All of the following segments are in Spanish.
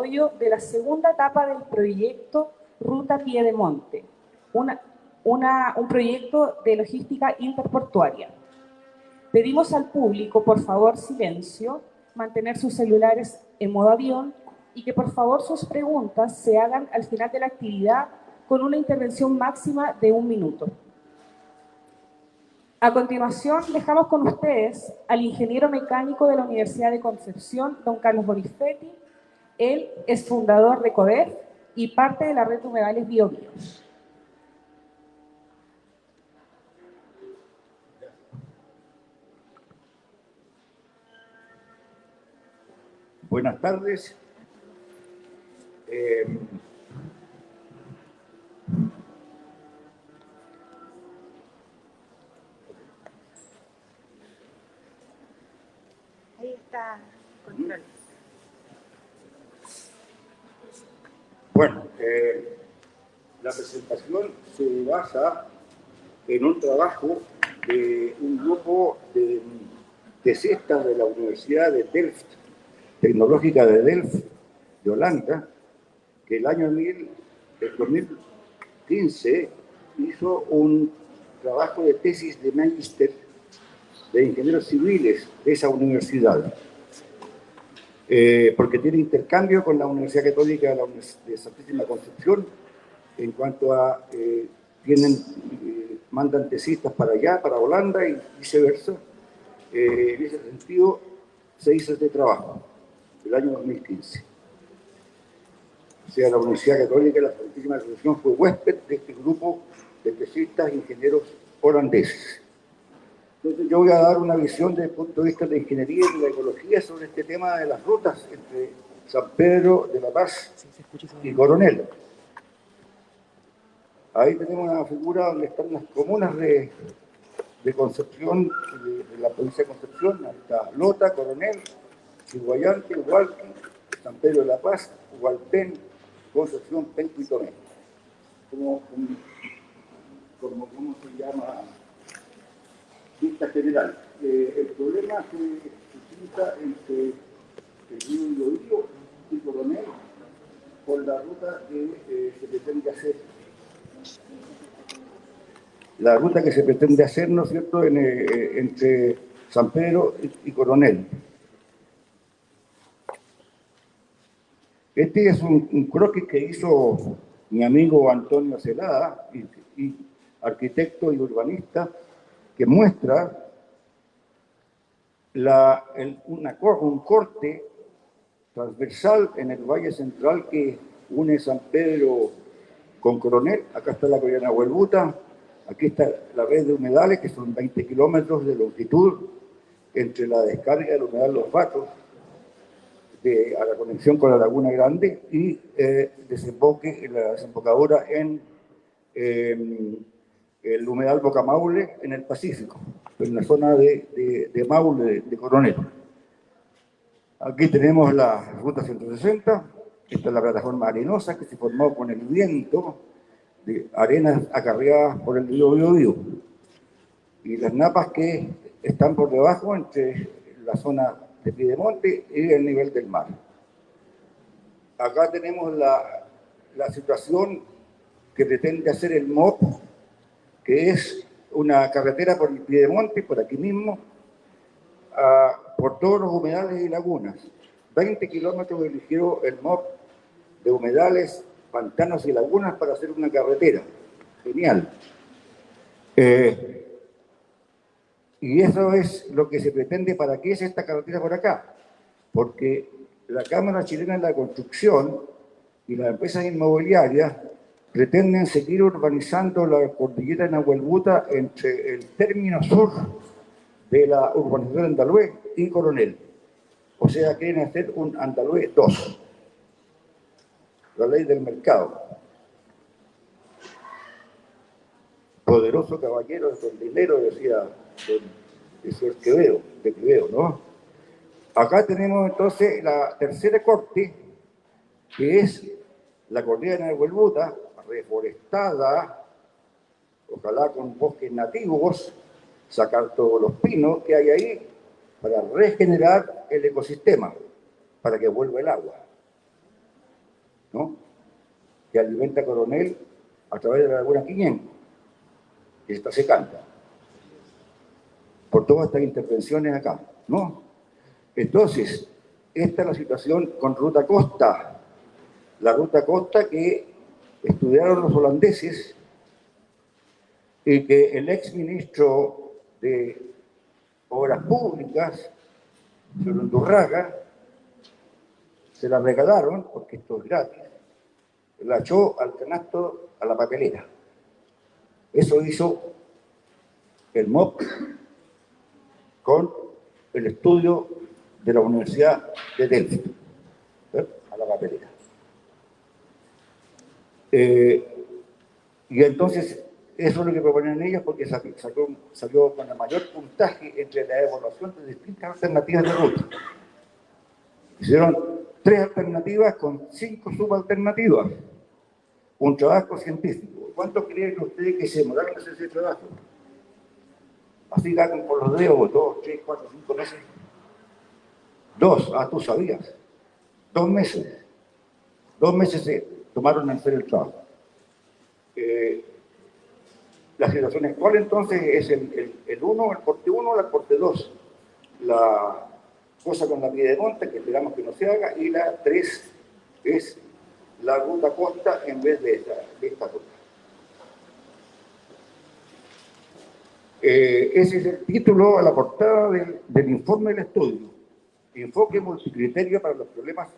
desarrollo de la segunda etapa del proyecto Ruta Piedemonte, un proyecto de logística interportuaria. Pedimos al público, por favor, silencio, mantener sus celulares en modo avión y que por favor sus preguntas se hagan al final de la actividad con una intervención máxima de 1 minuto. A continuación, dejamos con ustedes al ingeniero mecánico de la Universidad de Concepción, don Carlos Borifetti. Él es fundador de CODEF y parte de la red de humedales Biobío. Buenas tardes. Ahí está, control. Bueno, la presentación se basa en un trabajo de un grupo de tesistas de la Universidad de Delft, Tecnológica de Delft, de Holanda, que el año 2015 hizo un trabajo de tesis de magíster de ingenieros civiles de esa universidad, porque tiene intercambio con la Universidad Católica de Santísima Concepción en cuanto a mandan tesistas para allá, para Holanda y viceversa. En ese sentido se hizo este trabajo el año 2015. O sea, la Universidad Católica de la Santísima Concepción fue huésped de este grupo de tesistas ingenieros holandeses. Entonces yo voy a dar una visión desde el punto de vista de la ingeniería y de la ecología sobre este tema de las rutas entre San Pedro de la Paz y Coronel. Ahí tenemos una figura donde están las comunas de Concepción, de la provincia de Concepción. Ahí está Lota, Coronel, Chiguayante, Hualqui, San Pedro de la Paz, Hualpén, Concepción, Penco y Tomé. ¿Cómo se llama? Vista general. El problema se suscita entre el río Biobío y Coronel por la ruta que se pretende hacer. La ruta que se pretende hacer, ¿no es cierto?, entre San Pedro y Coronel. Este es un croquis que hizo mi amigo Antonio Celada, y arquitecto y urbanista, que muestra un corte transversal en el Valle Central que une San Pedro con Coronel. Acá está la Collana Huelbuta, aquí está la red de humedales, que son 20 kilómetros de longitud entre la descarga del humedal Los Vatos a la conexión con la Laguna Grande y la desembocadura en el humedal Boca Maule en el Pacífico, en la zona de Maule, de Coronel. Aquí tenemos la ruta 160, esta es la plataforma arenosa que se formó con el viento de arenas acarreadas por el río Biobío y las napas que están por debajo entre la zona de Piedemonte y el nivel del mar. Acá tenemos la situación que pretende hacer el MOP, que es una carretera por el Piedemonte, por aquí mismo, por todos los humedales y lagunas. 20 kilómetros eligió el MOP de humedales, pantanos y lagunas para hacer una carretera. Genial. Y eso es lo que se pretende. ¿Para qué es esta carretera por acá? Porque la Cámara Chilena de la Construcción y las empresas inmobiliarias pretenden seguir urbanizando la cordillera de Nahuelbuta entre el término sur de la urbanización Andalhué y Coronel. O sea, quieren hacer un Andalhué 2. La ley del mercado. Poderoso caballero con dinero, decía el Quevedo, ¿no? Acá tenemos entonces la tercera corte, que es la cordillera de Nahuelbuta, reforestada, ojalá con bosques nativos, sacar todos los pinos que hay ahí para regenerar el ecosistema, para que vuelva el agua. ¿no?, que alimenta Coronel a través de la laguna 500, que está secando, por todas estas intervenciones acá, ¿no? Entonces, esta es la situación con Ruta Costa. La Ruta Costa que estudiaron los holandeses y que el ex ministro de Obras Públicas, señor Undurraga, se la regalaron, porque esto es gratis, la echó al canasto, a la papelera. Eso hizo el MOP con el estudio de la Universidad de Delft, a la papelera. Y entonces, eso es lo que proponen ellos, porque salió con el mayor puntaje entre la evaluación de distintas alternativas de ruta. Hicieron 3 alternativas con 5 subalternativas. Un trabajo científico. ¿Cuánto creen ustedes que se demoraron en hacer ese trabajo? Así hagan por los dedos, 2, 3, 4, 5 meses. 2, tú sabías. 2 meses. 2 meses se tomaron en hacer el trabajo. La situación actual entonces es el 1, el porte 1, el porte 2. La cosa con la Piedemonte, que esperamos que no se haga, y la 3 es la Ruta Costa en vez de esta ruta. Ese es el título a la portada del informe del estudio. Enfoque multicriterio para los problemas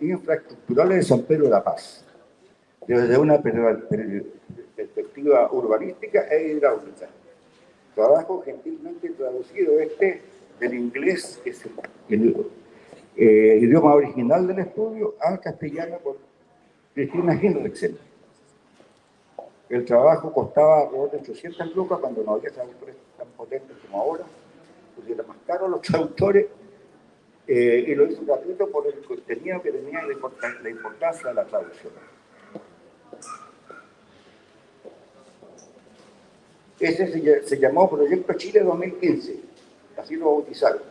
infraestructurales de San Pedro de la Paz, desde una perspectiva urbanística e hidráulica. Trabajo gentilmente traducido del inglés, que es el idioma original del estudio, al castellano por Cristina Hinrichsen. El trabajo costaba alrededor de 800 lucas cuando no había traductores tan potentes como ahora, pues era más caro los traductores, y lo hizo gratuito por el contenido que tenía y la importancia de la traducción. Ese se llamó Proyecto Chile 2015, así lo bautizaron.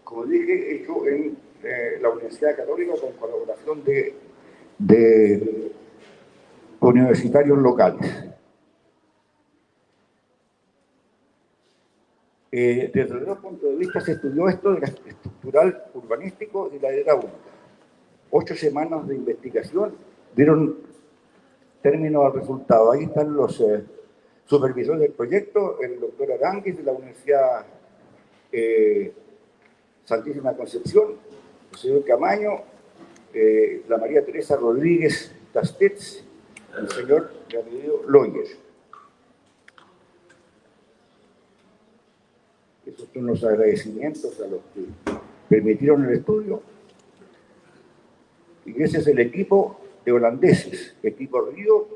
Como dije, hecho en la Universidad Católica con colaboración de universitarios locales. Desde los 2 puntos de vista se estudió esto de la estructural urbanístico y la hidráulica. 8 semanas de investigación dieron término al resultado. Ahí están los supervisores del proyecto, el doctor Aránguiz de la Universidad Santísima Concepción, el señor Camaño, la María Teresa Rodríguez Tastets, el señor Gabriel Loyer. Esos son los agradecimientos a los que permitieron el estudio. Y ese es el equipo de holandeses, equipo Río,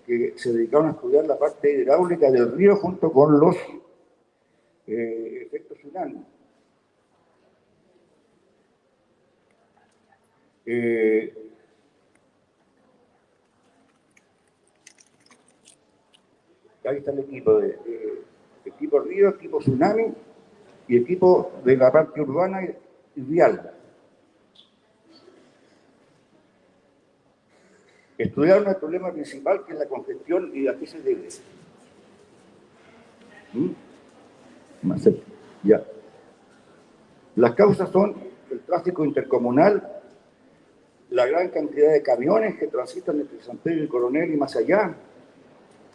que se dedicaron a estudiar la parte hidráulica del río junto con los efectos tsunami. Ahí está el equipo equipo Río, equipo Tsunami y equipo de la parte urbana y vial. Estudiaron el problema principal, que es la congestión, y a qué se debe. Más cerca. Ya. Las causas son el tráfico intercomunal, la gran cantidad de camiones que transitan entre San Pedro y Coronel y más allá,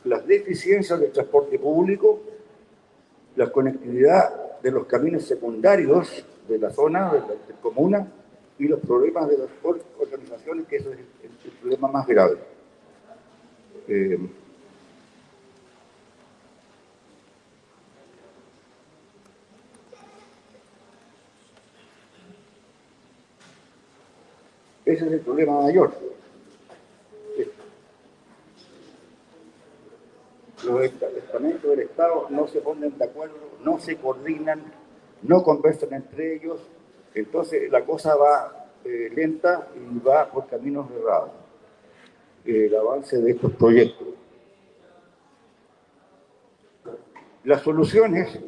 las deficiencias del transporte público, la conectividad de los caminos secundarios de la zona, de la comuna, y los problemas de las organizaciones, que eso es el problema más grave. Ese es el problema mayor. Los estamentos del Estado no se ponen de acuerdo, no se coordinan, no conversan entre ellos, entonces la cosa va lenta y va por caminos errados. El avance de estos proyectos. Las soluciones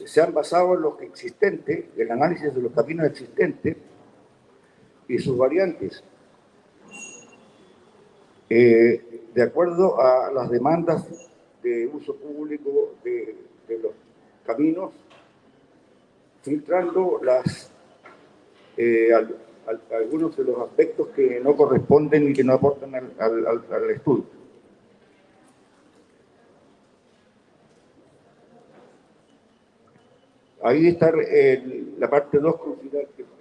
se han basado en los existentes, el análisis de los caminos existentes y sus variantes, de acuerdo a las demandas de uso público de los caminos, filtrando algunos de los aspectos que no corresponden y que no aportan al estudio. Ahí está la parte 2,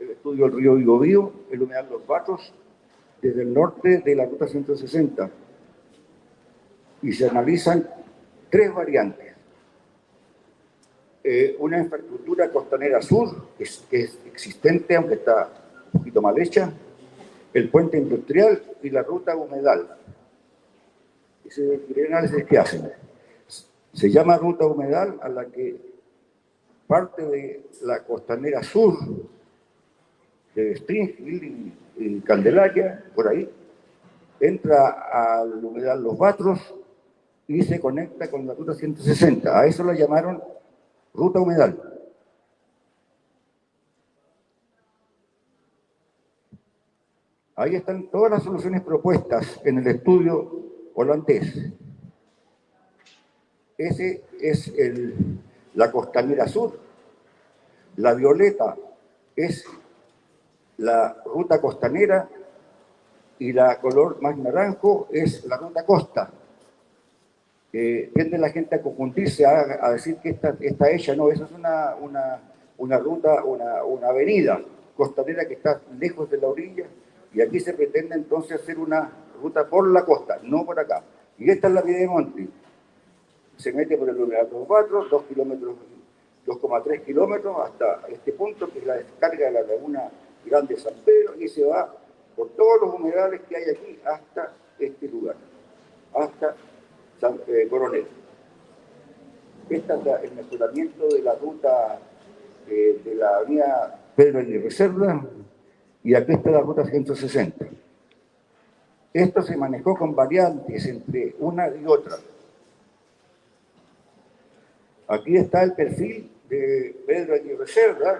el estudio del río Biobío, el humedal Los Batos, desde el norte de la ruta 160. Y se analizan 3 variantes. Una infraestructura costanera sur, que es existente, aunque está un poquito mal hecha, el puente industrial y la ruta humedal. Ese es el análisis que hacen. Se llama ruta humedal a la que parte de la costanera sur, de Springfield y Candelaria, por ahí, entra al humedal Los Batros y se conecta con la ruta 160. A eso la llamaron ruta humedal. Ahí están todas las soluciones propuestas en el estudio holandés. Ese es la costanera sur. La violeta es la ruta costanera y la color más naranjo es la ruta costa. Tiende la gente a confundirse, a decir que está hecha, no, esa es una ruta, una avenida costanera que está lejos de la orilla, y aquí se pretende entonces hacer una ruta por la costa, no por acá. Y esta es la vía de Monte. Se mete por el humedal Los Batros, 2,3 kilómetros hasta este punto, que es la descarga de la laguna Grande San Pedro, y se va por todos los humedales que hay aquí hasta este lugar, hasta Coronel. Este es el mejoramiento de la ruta de la avenida Pedro de Reserva, y aquí está la ruta 160. Esto se manejó con variantes entre una y otra. Aquí está el perfil de Pedro de Reserva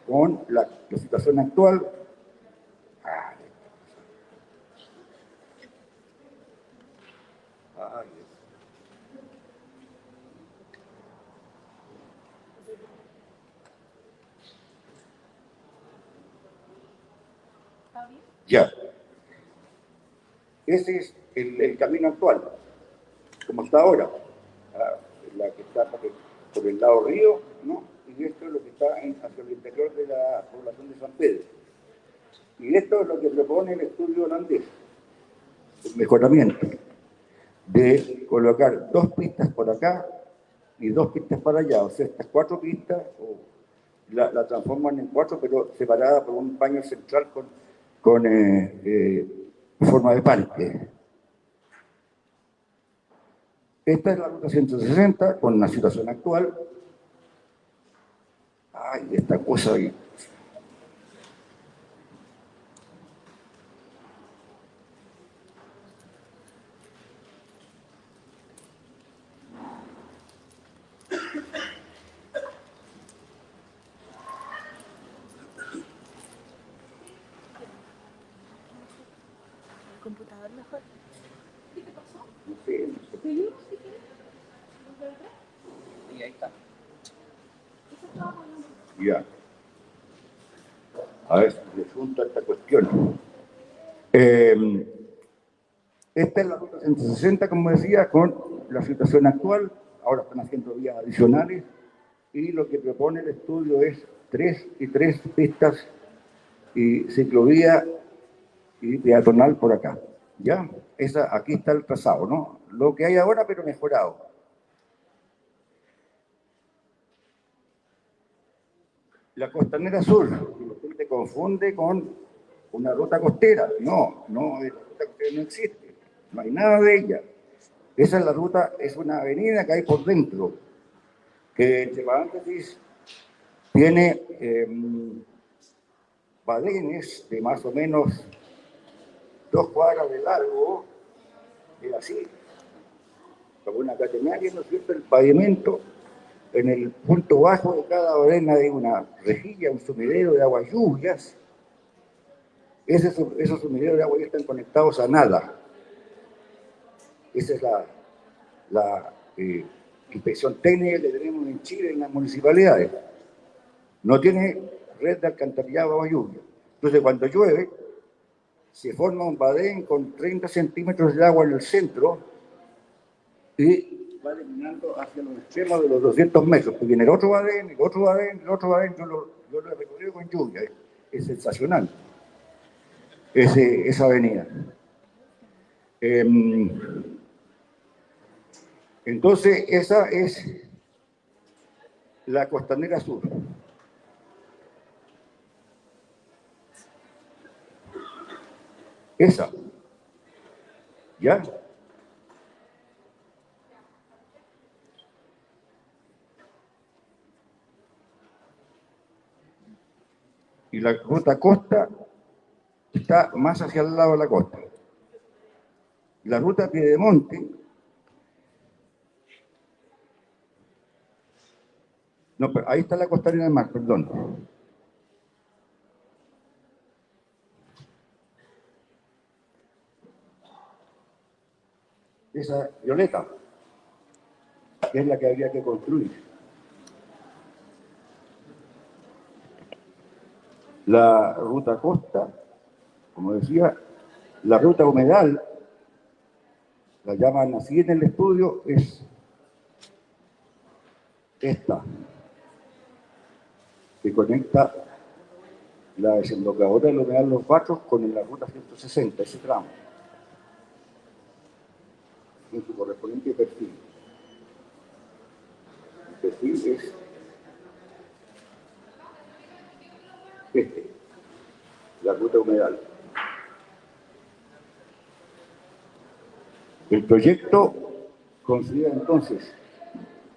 con la situación actual. Ya. Ese es el camino actual, como está ahora. La que está por el lado río, ¿no? Y esto es lo que está hacia el interior de la población de San Pedro. Y esto es lo que propone el estudio holandés, el mejoramiento, de colocar 2 pistas por acá y 2 pistas para allá. O sea, estas 4 pistas la transforman en 4, pero separadas por un paño central con forma de parque. Esta es la ruta 160 con la situación actual. Ay, esta cosa ahí. Computador mejor. ¿Qué te pasó? No sé. ¿Seguimos si quieres? Y ahí está. Ya. A ver, le junto a esta cuestión. Esta es la ruta 160, como decía, con la situación actual. Ahora están haciendo vías adicionales. Y lo que propone el estudio es 3 y 3 pistas y ciclovía y peatonal por acá. ¿Ya? Aquí está el trazado, ¿no? Lo que hay ahora, pero mejorado. La costanera sur, la gente confunde con una ruta costera. No, la ruta costera no existe. No hay nada de ella. Esa es la ruta, es una avenida que hay por dentro, que entre paréntesis tiene badenes de más o menos 2 cuadras de largo, es así, como una catenaria, ¿no es cierto? El pavimento, En el punto bajo de cada badén hay una rejilla, un sumidero de aguas lluvias. Esos sumideros de agua ya están conectados a nada. Esa es la inspección técnica que tenemos en Chile en las municipalidades. No tiene red de alcantarillado a agua lluvia. Entonces, cuando llueve, se forma un badén con 30 centímetros de agua en el centro y va eliminando hacia los extremos de los 200 metros. Porque viene el otro badén, el otro badén, el otro badén, yo lo he recorrido con lluvia. Es sensacional esa avenida. Entonces, esa es la Costanera Sur. Esa. ¿Ya? Y la ruta costa está más hacia el lado de la costa. La ruta Piedemonte, no, pero ahí está la Costanera del Mar, perdón. Esa violeta, que es la que habría que construir. La ruta costa, como decía, la ruta humedal, la llaman así en el estudio, es esta, que conecta la desembocadura del humedal Los Batos con la ruta 160, ese tramo, en su correspondiente perfil. El perfil es la ruta humedal. El proyecto considera entonces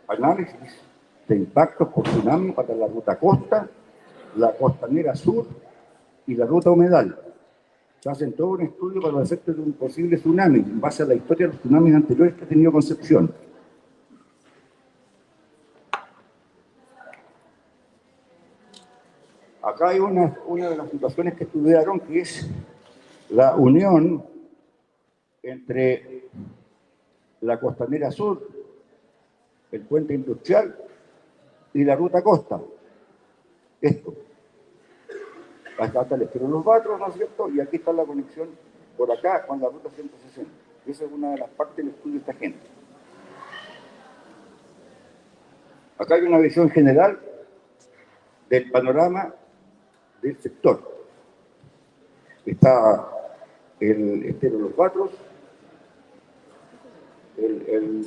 análisis de impactos por tsunami para la ruta costa, la Costanera Sur y la ruta humedal. Se hacen todo un estudio para los efectos de un posible tsunami en base a la historia de los tsunamis anteriores que ha tenido Concepción. Acá hay una de las situaciones que estudiaron, que es la unión entre la Costanera Sur, el puente industrial y la ruta costa. Esto. Acá está el estero de Los Batros, ¿no es cierto? Y aquí está la conexión por acá con la ruta 160. Esa es una de las partes del estudio de esta gente. Acá hay una visión general del panorama del sector. Está el estero de Los Batros, el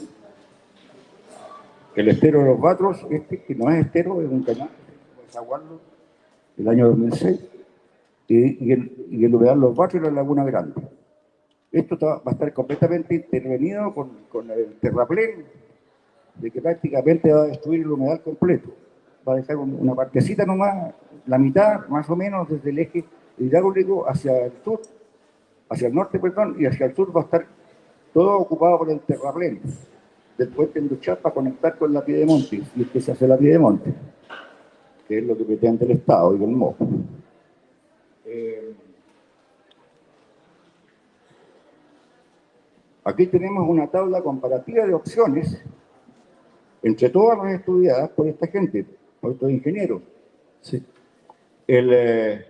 estero de Los Batros, que no es estero, es un canal, es Aguarlo, del año 2006, y el humedal Los Batros y la Laguna Grande. Esto va a estar completamente intervenido con el terraplén, de que prácticamente va a destruir el humedal completo. Va a dejar una partecita nomás, la mitad más o menos desde el eje hidráulico hacia el sur, hacia el norte, perdón, y hacia el sur va a estar todo ocupado por el terraplén del puente industrial para conectar con la Piedemonte, y es que se hace la Piedemonte, que es lo que pretende el Estado y el MOP. Aquí tenemos una tabla comparativa de opciones entre todas las estudiadas por esta gente, por estos ingenieros. Sí. El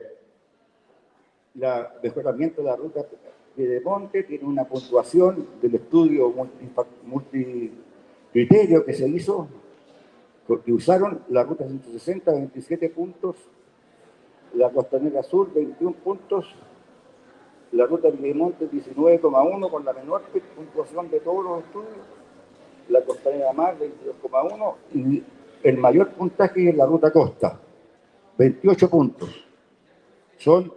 mejoramiento de la ruta Piedemonte tiene una puntuación del estudio multicriterio que se hizo, que usaron la ruta 160, 27 puntos, la Costanera Sur, 21 puntos, la ruta Piedemonte, 19,1, con la menor puntuación de todos los estudios, la Costanera Mar, 22,1, y el mayor puntaje es la ruta Costa, 28 puntos. Son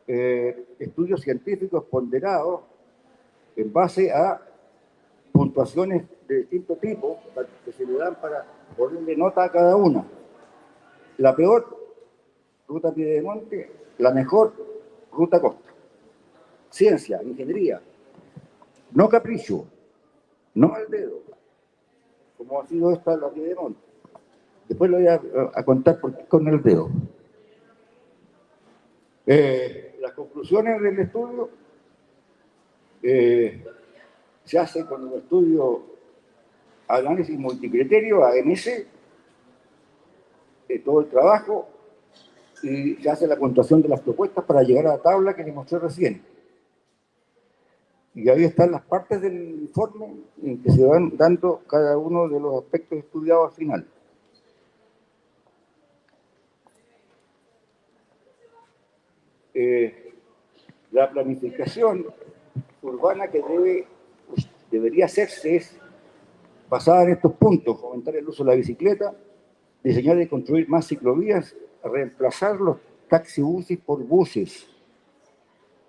estudios científicos ponderados en base a puntuaciones de distinto tipo que se le dan para ponerle nota a cada una. La peor, ruta Piedemonte; la mejor, ruta Costa. Ciencia, ingeniería, no capricho, no al dedo, como ha sido esta la Piedemonte. Después lo voy a contar con el dedo. Las conclusiones del estudio se hacen con un estudio análisis multicriterio, ANS, todo el trabajo, y se hace la puntuación de las propuestas para llegar a la tabla que les mostré recién. Y ahí están las partes del informe en que se van dando cada uno de los aspectos estudiados al final. La planificación urbana que debería hacerse es basada en estos puntos: fomentar el uso de la bicicleta, diseñar y construir más ciclovías, reemplazar los taxibuses por buses,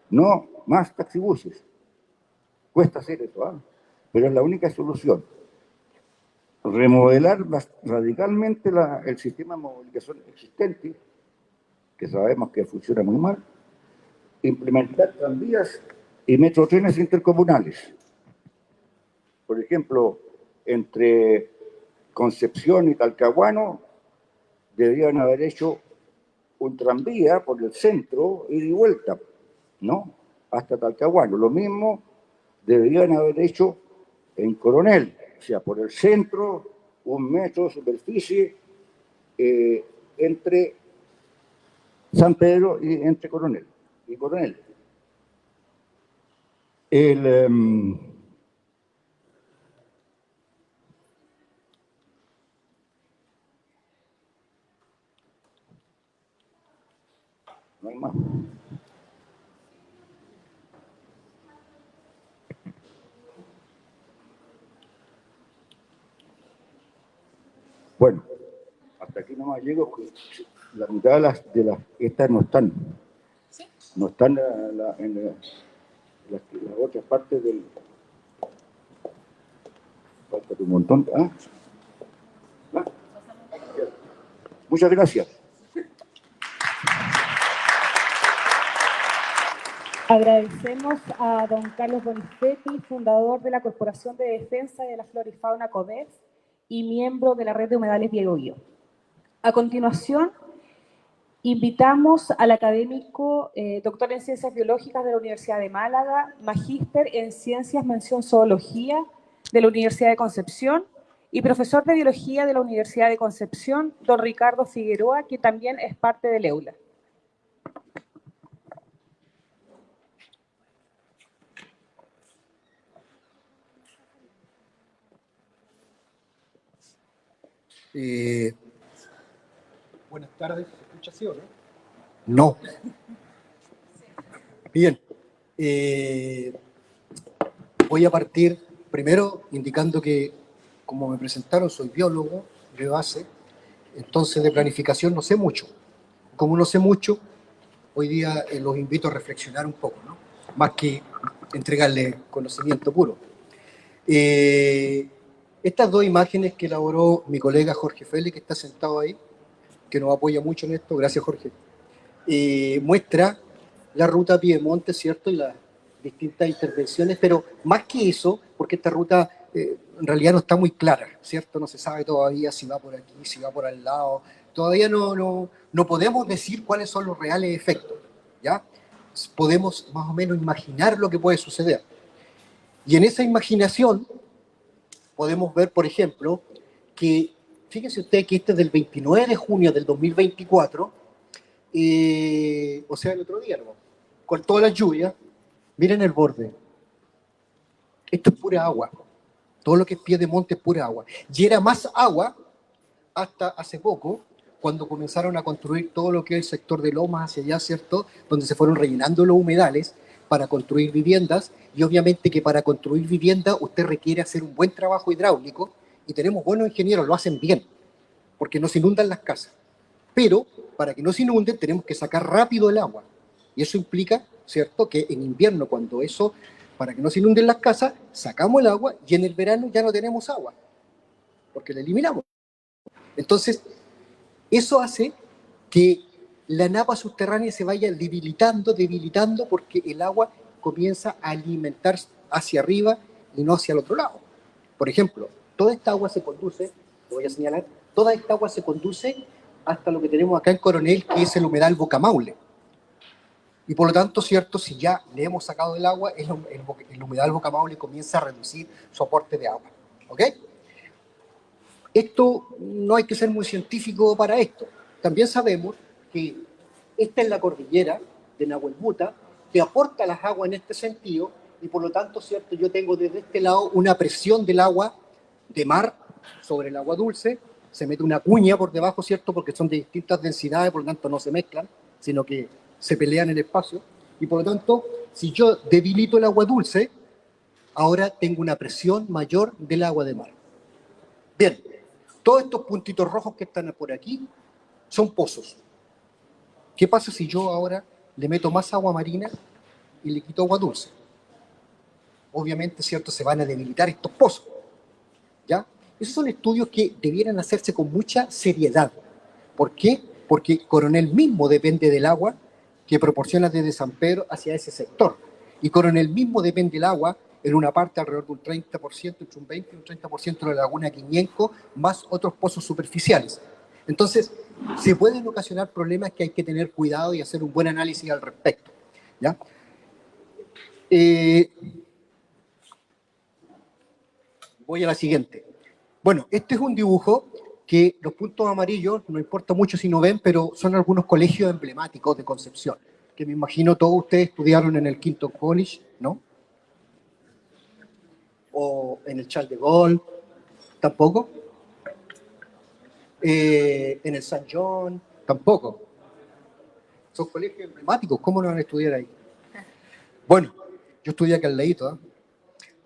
no más taxibuses. Cuesta hacer eso, ¿eh? Pero es la única solución. Remodelar radicalmente el sistema de movilización existente, que sabemos que funciona muy mal, implementar tranvías y metrotrenes intercomunales. Por ejemplo, entre Concepción y Talcahuano deberían haber hecho un tranvía por el centro, ida y vuelta, ¿no? Hasta Talcahuano. Lo mismo deberían haber hecho en Coronel, o sea, por el centro, un metro de superficie entre San Pedro y entre Coronel. No hay más. Bueno, hasta aquí nomás llego, porque la mitad de las estas no están. ¿Sí? No están en las otras partes del... Falta un montón. ¿Ah? ¿Ah? Muchas gracias. Agradecemos a don Carlos Bonicetti, fundador de la Corporación de Defensa de la Flora y Fauna CODEF y miembro de la Red de Humedales Biobío. A continuación, invitamos al académico doctor en Ciencias Biológicas de la Universidad de Málaga, magíster en Ciencias mención Zoología de la Universidad de Concepción y profesor de Biología de la Universidad de Concepción, don Ricardo Figueroa, que también es parte del EULA. Buenas tardes, ¿se escucha así o no? No. Bien. Voy a partir primero indicando que, como me presentaron, soy biólogo de base, entonces de planificación no sé mucho. Como no sé mucho, hoy día los invito a reflexionar un poco, ¿no? Más que entregarles conocimiento puro. Estas dos imágenes que elaboró mi colega Jorge Félix, que está sentado ahí, que nos apoya mucho en esto, gracias Jorge, muestra la ruta Piedemonte, ¿cierto? Y las distintas intervenciones, pero más que eso, porque esta ruta en realidad no está muy clara, ¿cierto? No se sabe todavía si va por aquí, si va por al lado, todavía no podemos decir cuáles son los reales efectos, ¿ya? Podemos más o menos imaginar lo que puede suceder. Y en esa imaginación podemos ver, por ejemplo, que, fíjense usted que este es del 29 de junio del 2024, o sea, el otro día, ¿no? Con todas las lluvias, miren el borde. Esto es pura agua. Todo lo que es Piedemonte es pura agua. Y era más agua hasta hace poco, cuando comenzaron a construir todo lo que es el sector de Lomas hacia allá, ¿cierto? Donde se fueron rellenando los humedales para construir viviendas, y obviamente que para construir viviendas usted requiere hacer un buen trabajo hidráulico, y tenemos buenos ingenieros, lo hacen bien, porque no se inundan las casas. Pero para que no se inunden tenemos que sacar rápido el agua, y eso implica, ¿cierto?, que en invierno, cuando eso, para que no se inunden las casas, sacamos el agua, y en el verano ya no tenemos agua, porque la eliminamos. Entonces, eso hace que la napa subterránea se vaya debilitando, porque el agua comienza a alimentar hacia arriba y no hacia el otro lado. Por ejemplo, toda esta agua se conduce, lo voy a señalar, Toda esta agua se conduce hasta lo que tenemos acá en Coronel, que es el humedal Boca Maule. Y por lo tanto, ¿cierto? Si ya le hemos sacado el agua, el humedal Boca Maule comienza a reducir su aporte de agua. ¿Ok? Esto no hay que ser muy científico para esto. También sabemos que esta es la cordillera de Nahuelbuta, que aporta las aguas en este sentido, y por lo tanto, ¿cierto? Yo tengo desde este lado una presión del agua de mar sobre el agua dulce, se mete una cuña por debajo, ¿cierto? Porque son de distintas densidades, por lo tanto no se mezclan, sino que se pelean en el espacio, y por lo tanto, si yo debilito el agua dulce, ahora tengo una presión mayor del agua de mar. Bien, todos estos puntitos rojos que están por aquí son pozos. ¿Qué pasa si yo ahora le meto más agua marina y le quito agua dulce? Obviamente, ¿cierto? Se van a debilitar estos pozos, ¿ya? Esos son estudios que debieran hacerse con mucha seriedad. ¿Por qué? Porque Coronel mismo depende del agua que proporciona desde San Pedro hacia ese sector. Y Coronel mismo depende del agua en una parte alrededor de un 30%, entre un 20 y un 30% de la laguna Quiñenco, más otros pozos superficiales. Entonces, se pueden ocasionar problemas que hay que tener cuidado y hacer un buen análisis al respecto, ¿ya? Voy a la siguiente. Bueno, este es un dibujo que los puntos amarillos, no importa mucho si no ven, pero son algunos colegios emblemáticos de Concepción, que me imagino todos ustedes estudiaron en el Quinto College, ¿no? O en el Charles de Gaulle, tampoco. En el San John, tampoco. Son colegios emblemáticos, ¿cómo no van a estudiar ahí? Bueno, yo estudié acá al ladito,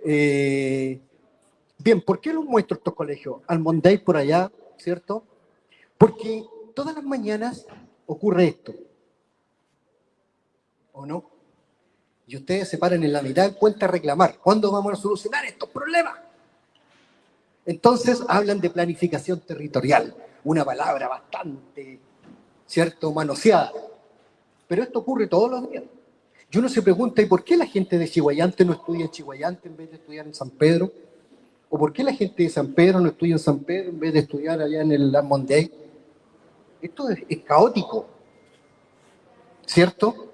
¿eh? Bien, ¿por qué los muestro estos colegios? Almonday por allá, ¿cierto? Porque todas las mañanas ocurre esto, ¿o no? Y ustedes se paran en la mitad del puente a reclamar. ¿Cuándo vamos a solucionar estos problemas? Entonces hablan de planificación territorial, una palabra bastante, ¿cierto?, manoseada. Pero esto ocurre todos los días. Y uno se pregunta, ¿y por qué la gente de Chihuayante no estudia en Chihuayante en vez de estudiar en San Pedro? ¿O por qué la gente de San Pedro no estudia en San Pedro en vez de estudiar allá en el Monday? Esto es caótico, ¿cierto?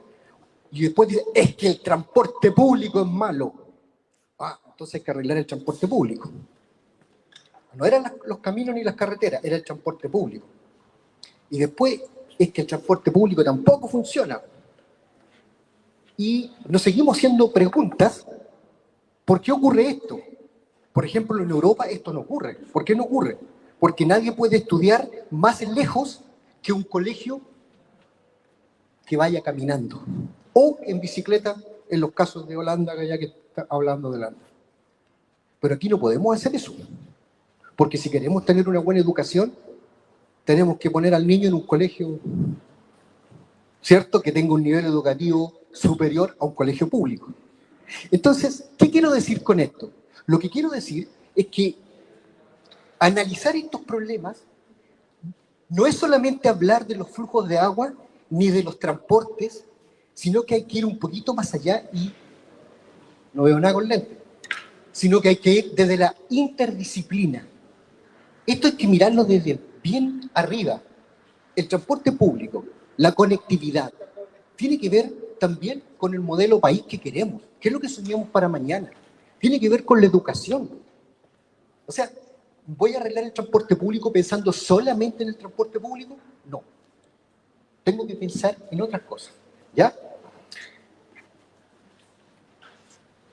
Y después dice, es que el transporte público es malo. Ah, entonces hay que arreglar el transporte público. No eran los caminos ni las carreteras, era el transporte público. Y después es que el transporte público tampoco funciona. Y nos seguimos haciendo preguntas, ¿por qué ocurre esto? Por ejemplo, en Europa esto no ocurre. ¿Por qué no ocurre? Porque nadie puede estudiar más lejos que un colegio que vaya caminando. O en bicicleta, en los casos de Holanda, ya que está hablando de Holanda. Pero aquí no podemos hacer eso. Porque si queremos tener una buena educación, tenemos que poner al niño en un colegio, ¿cierto?, que tenga un nivel educativo superior a un colegio público. Entonces, ¿qué quiero decir con esto? Lo que quiero decir es que analizar estos problemas no es solamente hablar de los flujos de agua ni de los transportes, sino que hay que ir un poquito más allá y no veo nada con lente, sino que hay que ir desde la interdisciplina. Esto hay que mirarlo desde bien arriba. El transporte público, la conectividad, tiene que ver también con el modelo país que queremos. ¿Qué es lo que soñamos para mañana? Tiene que ver con la educación. O sea, ¿voy a arreglar el transporte público pensando solamente en el transporte público? No. Tengo que pensar en otras cosas, ¿ya?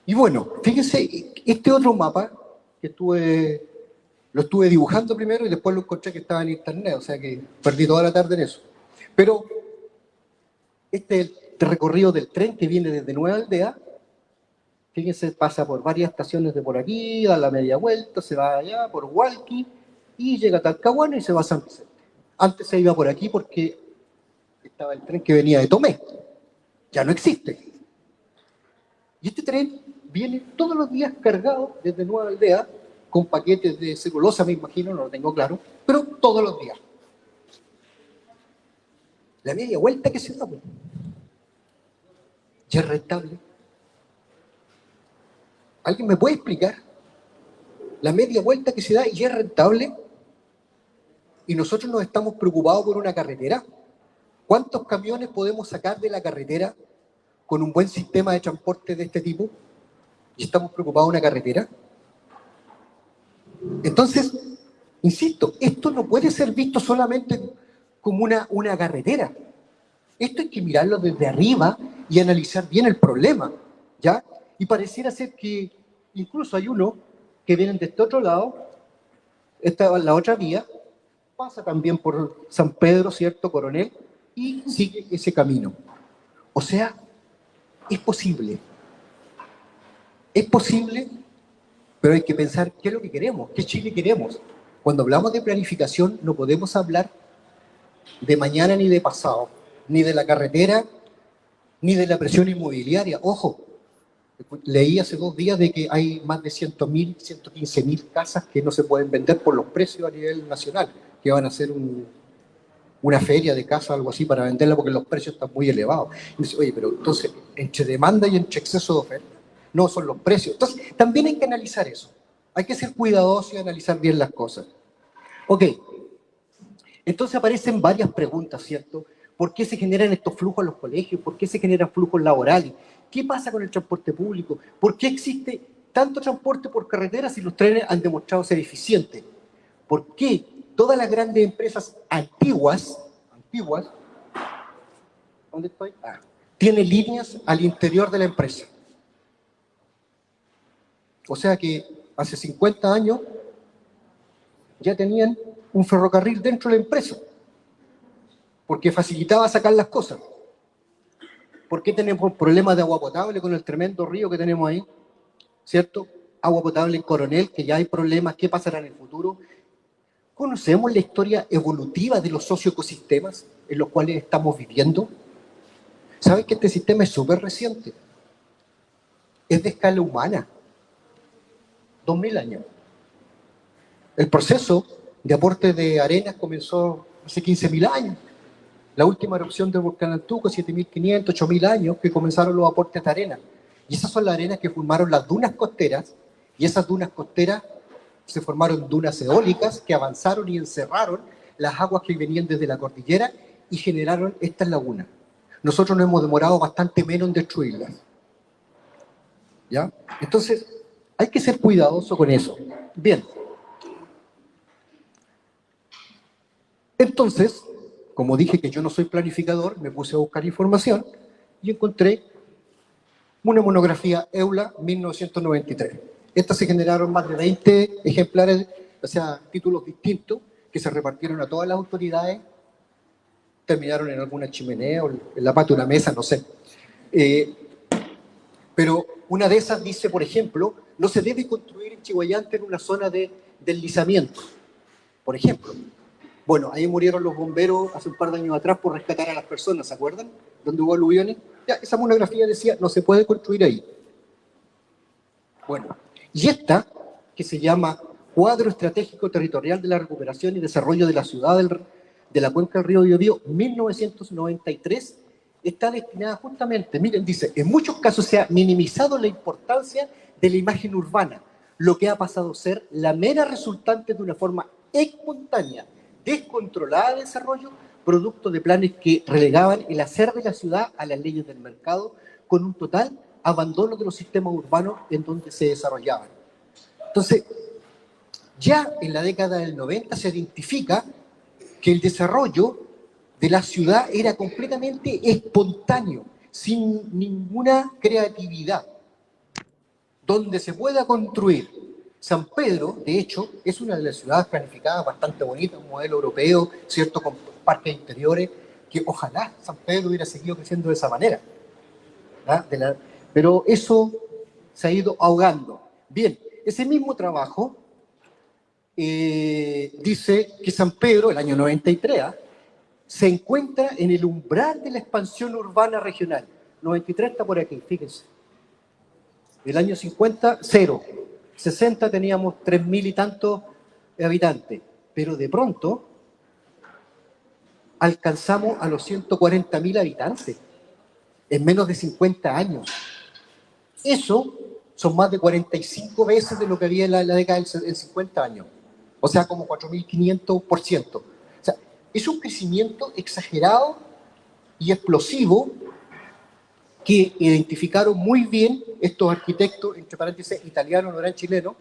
Y bueno, fíjense, este otro mapa que lo estuve dibujando primero y después lo encontré que estaba en internet, o sea que perdí toda la tarde en eso. Pero este es el recorrido del tren que viene desde Nueva Aldea. Fíjense, pasa por varias estaciones de por aquí, da la media vuelta, se va allá por Hualqui y llega a Talcahuano y se va a San Vicente. Antes se iba por aquí porque estaba el tren que venía de Tomé. Ya no existe. Y este tren viene todos los días cargado desde Nueva Aldea con paquetes de celulosa, me imagino, no lo tengo claro, pero todos los días. La media vuelta que se da, ya es rentable. ¿Alguien me puede explicar? La media vuelta que se da y ya es rentable. y nosotros nos estamos preocupados por una carretera. ¿Cuántos camiones podemos sacar de la carretera con un buen sistema de transporte de este tipo? ¿Y estamos preocupados de una carretera? Entonces, insisto, esto no puede ser visto solamente como una carretera. Esto hay que mirarlo desde arriba y analizar bien el problema, ¿ya? Y pareciera ser que incluso hay uno que vienen de este otro lado, esta la otra vía, pasa también por San Pedro, ¿cierto? Coronel, y sigue ese camino. O sea, es posible. Es posible, pero hay que pensar qué es lo que queremos, qué Chile queremos. Cuando hablamos de planificación, no podemos hablar de mañana ni de pasado, ni de la carretera, ni de la presión inmobiliaria. Ojo, leí hace 2 días de que hay más de 100.000, 115.000 casas que no se pueden vender por los precios a nivel nacional, que van a hacer una feria de casa o algo así para venderla porque los precios están muy elevados. Y dice, oye, pero entonces, entre demanda y entre exceso de oferta, no son los precios. Entonces, también hay que analizar eso. Hay que ser cuidadosos y analizar bien las cosas. Ok, entonces aparecen varias preguntas, ¿cierto? ¿Por qué se generan estos flujos en los colegios? ¿Por qué se generan flujos laborales? ¿Qué pasa con el transporte público? ¿Por qué existe tanto transporte por carretera si los trenes han demostrado ser eficientes? ¿Por qué todas las grandes empresas antiguas, ¿dónde estoy? Tienen líneas al interior de la empresa? O sea que hace 50 años ya tenían un ferrocarril dentro de la empresa, porque facilitaba sacar las cosas. ¿Por qué tenemos problemas de agua potable con el tremendo río que tenemos ahí? ¿Cierto? Agua potable en Coronel, que ya hay problemas, ¿qué pasará en el futuro? ¿Conocemos la historia evolutiva de los socioecosistemas en los cuales estamos viviendo? ¿Saben que este sistema es súper reciente? Es de escala humana. 2000 años. El proceso de aporte de arenas comenzó hace 15.000 años. La última erupción del volcán Antuco, 7.500, 8.000 años, que comenzaron los aportes de arena. Y esas son las arenas que formaron las dunas costeras, y esas dunas costeras se formaron dunas eólicas que avanzaron y encerraron las aguas que venían desde la cordillera y generaron estas lagunas. Nosotros nos hemos demorado bastante menos en destruirlas. ¿Ya? Entonces, hay que ser cuidadoso con eso. Bien. Entonces, como dije que yo no soy planificador, me puse a buscar información y encontré una monografía EULA 1993. Estas se generaron más de 20 ejemplares, o sea, títulos distintos, que se repartieron a todas las autoridades, terminaron en alguna chimenea o en la pata de una mesa, no sé. Pero una de esas dice, por ejemplo, no se debe construir en Chihuayante en una zona de deslizamiento, por ejemplo. Bueno, ahí murieron los bomberos hace un par de años atrás por rescatar a las personas, ¿se acuerdan? Donde hubo aluviones. Ya, esa monografía decía, no se puede construir ahí. Bueno, y esta, que se llama Cuadro Estratégico Territorial de la Recuperación y Desarrollo de la Ciudad de la Cuenca del Río Biobío, 1993, está destinada justamente, miren, dice, en muchos casos se ha minimizado la importancia de la imagen urbana, lo que ha pasado a ser la mera resultante de una forma espontánea, descontrolada de desarrollo, producto de planes que relegaban el hacer de la ciudad a las leyes del mercado, con un total abandono de los sistemas urbanos en donde se desarrollaban. Entonces, ya en la década del 90 se identifica que el desarrollo de la ciudad era completamente espontáneo, sin ninguna creatividad. Donde se pueda construir. San Pedro, de hecho, es una de las ciudades planificadas bastante bonita, un modelo europeo, ¿cierto?, con parques interiores, que ojalá San Pedro hubiera seguido creciendo de esa manera. Pero eso se ha ido ahogando. Bien, ese mismo trabajo dice que San Pedro, el año 93, se encuentra en el umbral de la expansión urbana regional. 93 está por aquí, fíjense. El año 50, 0. 60 teníamos 3.000 y tantos habitantes. Pero de pronto alcanzamos a los 140.000 habitantes en menos de 50 años. Eso son más de 45 veces de lo que había en la década del 50 años. O sea, como 4.500%. Es un crecimiento exagerado y explosivo que identificaron muy bien estos arquitectos, entre paréntesis, italianos, no eran chilenos,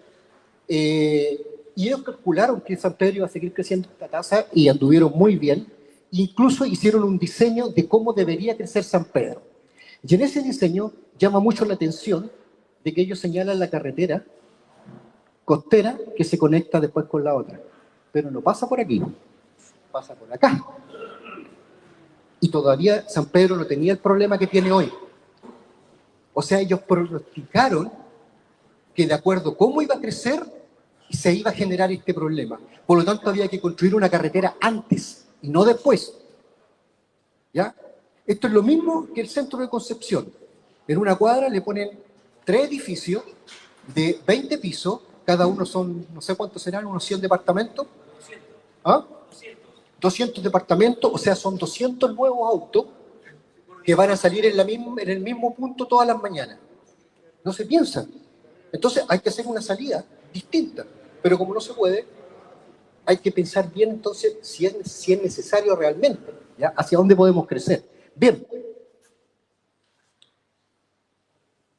y ellos calcularon que San Pedro iba a seguir creciendo esta tasa y anduvieron muy bien. Incluso hicieron un diseño de cómo debería crecer San Pedro. Y en ese diseño llama mucho la atención de que ellos señalan la carretera costera que se conecta después con la otra. Pero no pasa por aquí, pasa por acá. Y todavía San Pedro no tenía el problema que tiene hoy. O sea, ellos pronosticaron que de acuerdo a cómo iba a crecer, se iba a generar este problema. Por lo tanto, había que construir una carretera antes y no después. ¿Ya? Esto es lo mismo que el centro de Concepción. En una cuadra le ponen 3 edificios de 20 pisos, cada uno son, no sé cuántos serán, unos 100 departamentos. 200. ¿Ah? 200 departamentos, o sea, son 200 nuevos autos que van a salir en el mismo punto todas las mañanas. No se piensa. Entonces hay que hacer una salida distinta. Pero como no se puede, hay que pensar bien entonces si es necesario realmente, ¿ya? Hacia dónde podemos crecer. Bien.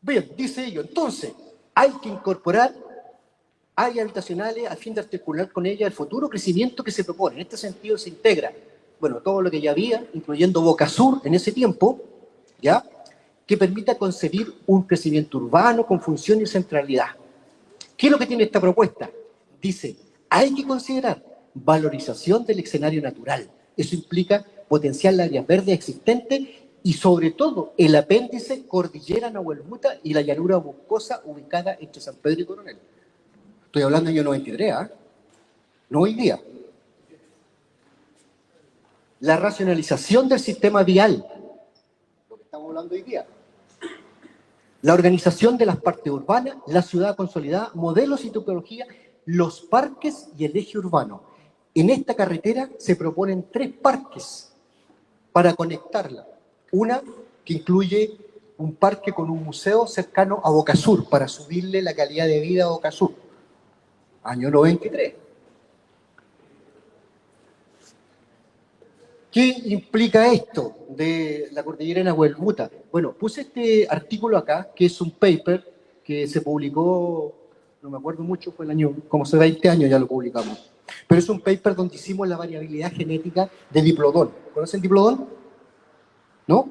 Bien, dice ello. Entonces, hay que incorporar áreas habitacionales a fin de articular con ellas el futuro crecimiento que se propone. En este sentido se integra, bueno, todo lo que ya había, incluyendo Boca Sur en ese tiempo, ¿ya? Que permita concebir un crecimiento urbano con función y centralidad. ¿Qué es lo que tiene esta propuesta? Dice, hay que considerar valorización del escenario natural. Eso implica potenciar las áreas verdes existentes y sobre todo el apéndice Cordillera Nahuelbuta y la llanura boscosa ubicada entre San Pedro y Coronel. Estoy hablando del año 93, ¿eh? No hoy día. La racionalización del sistema vial, lo que estamos hablando hoy día. La organización de las partes urbanas, la ciudad consolidada, modelos y topología, los parques y el eje urbano. En esta carretera se proponen 3 parques para conectarla. Una que incluye un parque con un museo cercano a Boca Sur para subirle la calidad de vida a Boca Sur. Año 93. ¿Qué implica esto de la cordillera Nahuelbuta? Bueno, puse este artículo acá, que es un paper que se publicó, no me acuerdo mucho, fue el año, como hace 20 años ya lo publicamos. Pero es un paper donde hicimos la variabilidad genética de diplodón. ¿Conocen diplodón? ¿No?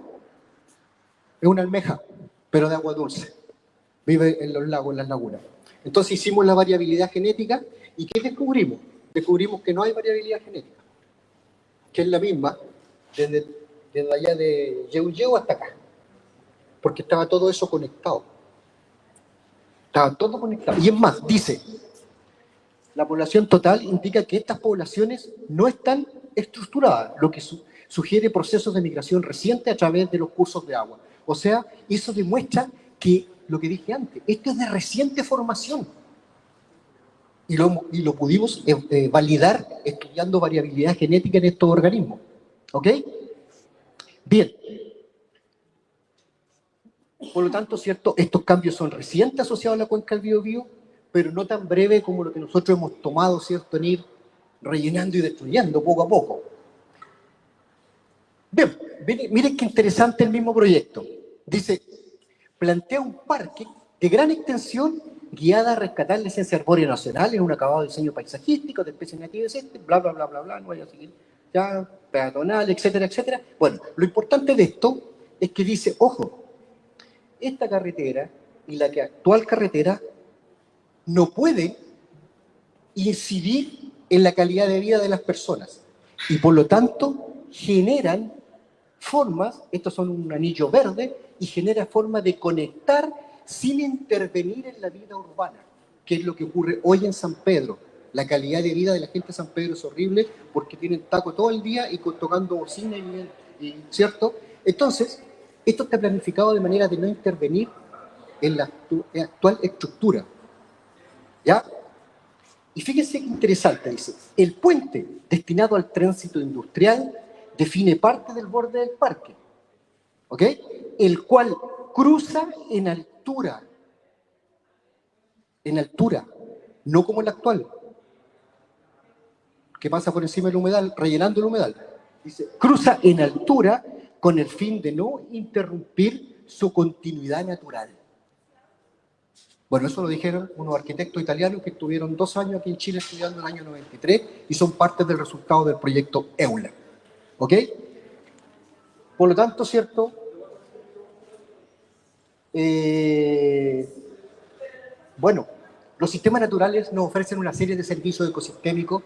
Es una almeja, pero de agua dulce. Vive en los lagos, en las lagunas. Entonces hicimos la variabilidad genética y ¿qué descubrimos? Descubrimos que no hay variabilidad genética, que es la misma desde allá de Yeuyeu hasta acá, porque estaba todo eso conectado. Estaba todo conectado. Y es más, dice, la población total indica que estas poblaciones no están estructuradas, lo que sugiere procesos de migración reciente a través de los cursos de agua. O sea, eso demuestra que, lo que dije antes, esto es de reciente formación. Y lo pudimos validar estudiando variabilidad genética en estos organismos. ¿Ok? Bien. Por lo tanto, ¿cierto? Estos cambios son recientes asociados a la cuenca del Biobío, pero no tan breve como lo que nosotros hemos tomado, ¿cierto? En ir rellenando y destruyendo poco a poco. Bien, miren qué interesante el mismo proyecto. Dice, plantea un parque de gran extensión guiada a rescatar la esencia arbórea nacional en un acabado diseño paisajístico de especies nativas, bla, bla, bla, bla, bla, no voy a seguir, ya, peatonal, etcétera, etcétera. Bueno, lo importante de esto es que dice, ojo, esta carretera y la actual carretera no pueden incidir en la calidad de vida de las personas y por lo tanto generan formas, estos son un anillo verde, y genera formas de conectar sin intervenir en la vida urbana, que es lo que ocurre hoy en San Pedro. La calidad de vida de la gente de San Pedro es horrible porque tienen taco todo el día y tocando bocina ¿cierto? Entonces, esto está planificado de manera de no intervenir en la actual estructura. ¿Ya? Y fíjense qué interesante, dice, el puente destinado al tránsito industrial define parte del borde del parque, ¿ok? El cual cruza en altura, no como el actual, que pasa por encima del humedal, rellenando el humedal. Dice, cruza en altura con el fin de no interrumpir su continuidad natural. Bueno, eso lo dijeron unos arquitectos italianos que estuvieron 2 años aquí en Chile estudiando en el año 93 y son parte del resultado del proyecto EULA. ¿Ok? Por lo tanto, ¿cierto? Bueno, los sistemas naturales nos ofrecen una serie de servicios ecosistémicos,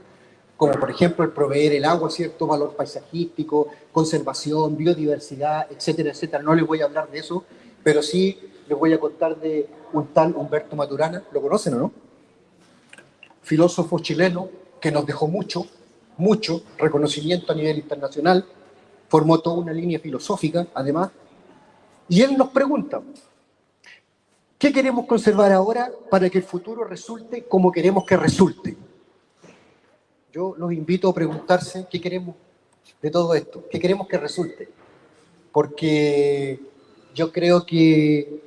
como por ejemplo el proveer el agua, ¿cierto? Valor paisajístico, conservación, biodiversidad, etcétera, etcétera. No les voy a hablar de eso, pero sí les voy a contar de un tal Humberto Maturana. ¿Lo conocen o no? Filósofo chileno que nos dejó mucho reconocimiento a nivel internacional, formó toda una línea filosófica, además, y él nos pregunta, ¿qué queremos conservar ahora para que el futuro resulte como queremos que resulte? Yo los invito a preguntarse qué queremos de todo esto, qué queremos que resulte, porque yo creo que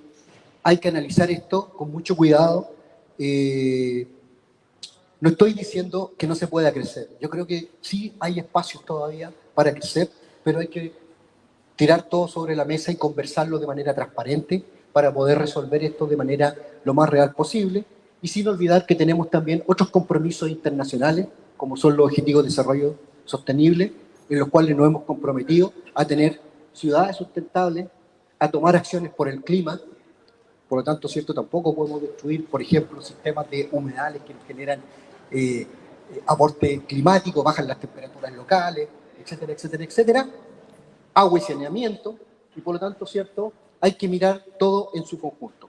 hay que analizar esto con mucho cuidado. No estoy diciendo que no se pueda crecer. Yo creo que sí hay espacios todavía para crecer, pero hay que tirar todo sobre la mesa y conversarlo de manera transparente para poder resolver esto de manera lo más real posible y sin olvidar que tenemos también otros compromisos internacionales, como son los Objetivos de Desarrollo Sostenible, en los cuales nos hemos comprometido a tener ciudades sustentables, a tomar acciones por el clima. Por lo tanto, ¿cierto? Tampoco podemos destruir, por ejemplo, sistemas de humedales que generan aporte climático, bajan las temperaturas locales, etcétera, etcétera, etcétera. Agua y saneamiento, y por lo tanto, ¿cierto? Hay que mirar todo en su conjunto.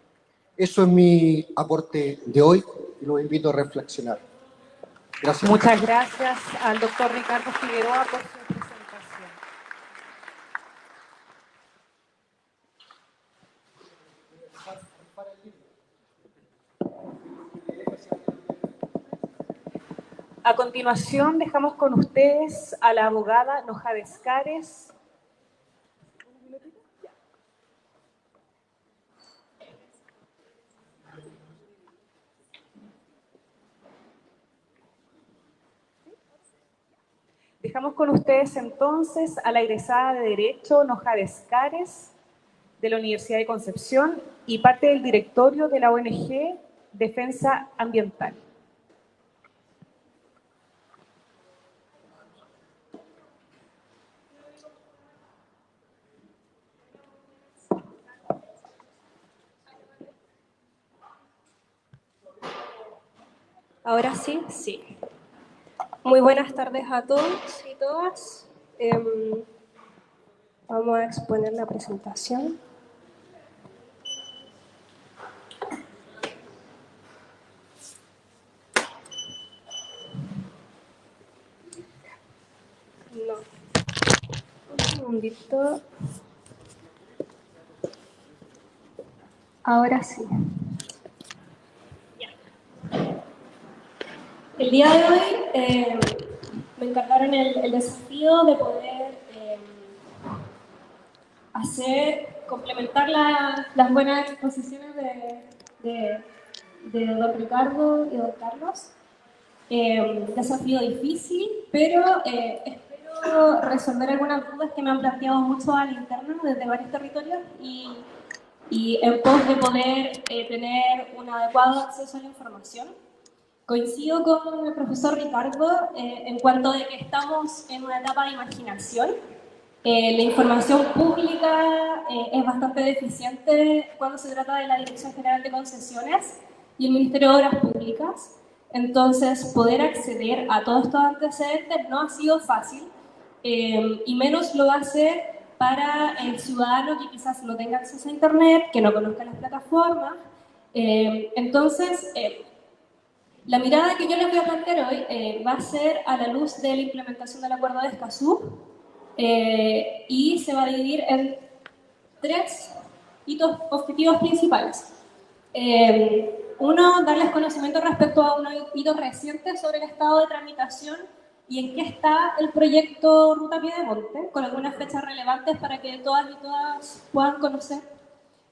Eso es mi aporte de hoy y los invito a reflexionar. Gracias. Muchas gracias al doctor Ricardo Figueroa por su presentación. A continuación, dejamos con ustedes a la abogada Nojades Cares. Dejamos con ustedes entonces a la egresada de Derecho Nojades Cares de la Universidad de Concepción y parte del directorio de la ONG Defensa Ambiental. Ahora sí, sí. Muy buenas tardes a todos y todas. Vamos a exponer la presentación. No. Un segundito. Ahora sí. El día de hoy me encargaron el desafío de poder complementar las buenas exposiciones de don Ricardo y don Carlos. Desafío difícil, pero espero resolver algunas dudas que me han planteado mucho al interno desde varios territorios y en pos de poder tener un adecuado acceso a la información. Coincido con el profesor Ricardo en cuanto de que estamos en una etapa de imaginación. La información pública es bastante deficiente cuando se trata de la Dirección General de Concesiones y el Ministerio de Obras Públicas. Entonces, poder acceder a todos estos antecedentes no ha sido fácil y menos lo va a ser para el ciudadano que quizás no tenga acceso a Internet, que no conozca las plataformas. Entonces, la mirada que yo les voy a plantear hoy va a ser a la luz de la implementación del Acuerdo de Escazú y se va a dividir en 3 hitos objetivos principales. Uno, darles conocimiento respecto a unos hitos recientes sobre el estado de tramitación y en qué está el proyecto Ruta Piedemonte, con algunas fechas relevantes para que todas y todas puedan conocer.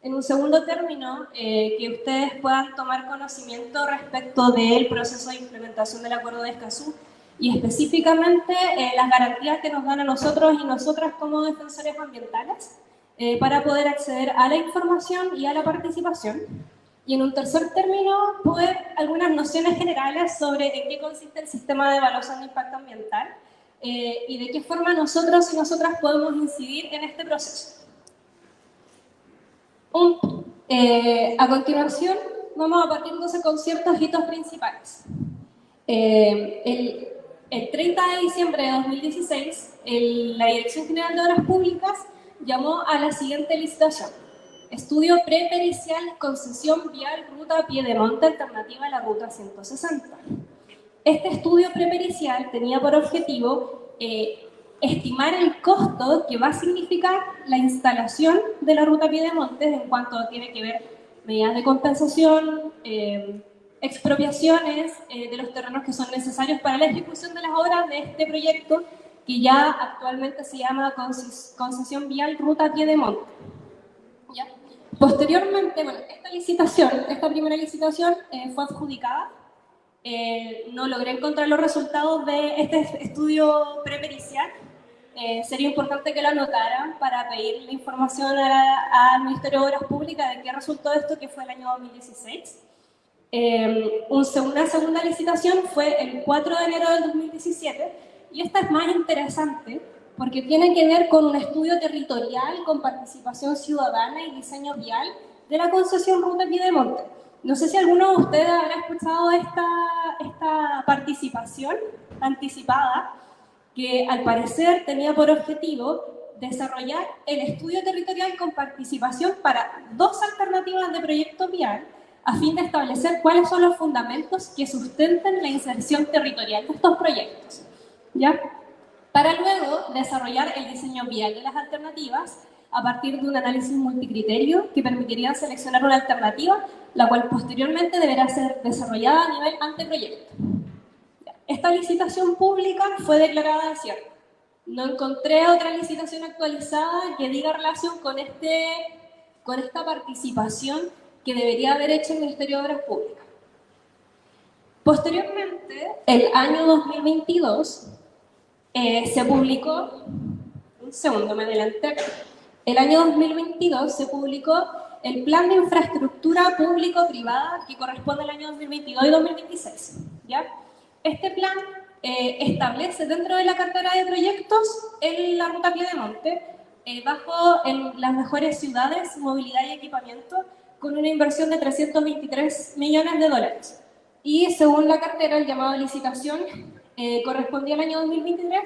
En un segundo término, que ustedes puedan tomar conocimiento respecto del proceso de implementación del Acuerdo de Escazú y específicamente las garantías que nos dan a nosotros y nosotras como defensores ambientales para poder acceder a la información y a la participación. Y en un tercer término, poder algunas nociones generales sobre en qué consiste el sistema de evaluación de impacto ambiental y de qué forma nosotros y nosotras podemos incidir en este proceso. A continuación, vamos a partir entonces con ciertos hitos principales. El 30 de diciembre de 2016, la Dirección General de Obras Públicas llamó a la siguiente licitación: estudio prepericial, concesión vial, ruta Piedemonte alternativa a la ruta 160. Este estudio prepericial tenía por objetivo estimar el costo que va a significar la instalación de la ruta Piedemonte en cuanto tiene que ver medidas de compensación, expropiaciones de los terrenos que son necesarios para la ejecución de las obras de este proyecto, que ya actualmente se llama concesión vial ruta Piedemonte. ¿Ya? Posteriormente, bueno, esta primera licitación fue adjudicada. No logré encontrar los resultados de este estudio prepericial. Sería importante que lo anotaran para pedir la información al Ministerio de Obras Públicas de qué resultó esto, que fue el año 2016. Una segunda licitación fue el 4 de enero del 2017, y esta es más interesante porque tiene que ver con un estudio territorial con participación ciudadana y diseño vial de la concesión Ruta Piedemonte. No sé si alguno de ustedes habrá escuchado esta participación anticipada, que al parecer tenía por objetivo desarrollar el estudio territorial con participación para 2 alternativas de proyecto vial a fin de establecer cuáles son los fundamentos que sustenten la inserción territorial de estos proyectos, ¿ya? Para luego desarrollar el diseño vial de las alternativas a partir de un análisis multicriterio que permitiría seleccionar una alternativa, la cual posteriormente deberá ser desarrollada a nivel anteproyecto. Esta licitación pública fue declarada desierta. No encontré otra licitación actualizada que diga relación con esta participación que debería haber hecho el Ministerio de Obras Públicas. Posteriormente, el año 2022, se publicó, un segundo, me adelanté, el año 2022 se publicó el Plan de Infraestructura Público-Privada que corresponde al año 2022 y 2026, ¿ya? Este plan establece dentro de la cartera de proyectos en la ruta Piedemonte, bajo las mejores ciudades, movilidad y equipamiento, con una inversión de 323 millones de dólares. Y según la cartera, el llamado a licitación correspondía al año 2023,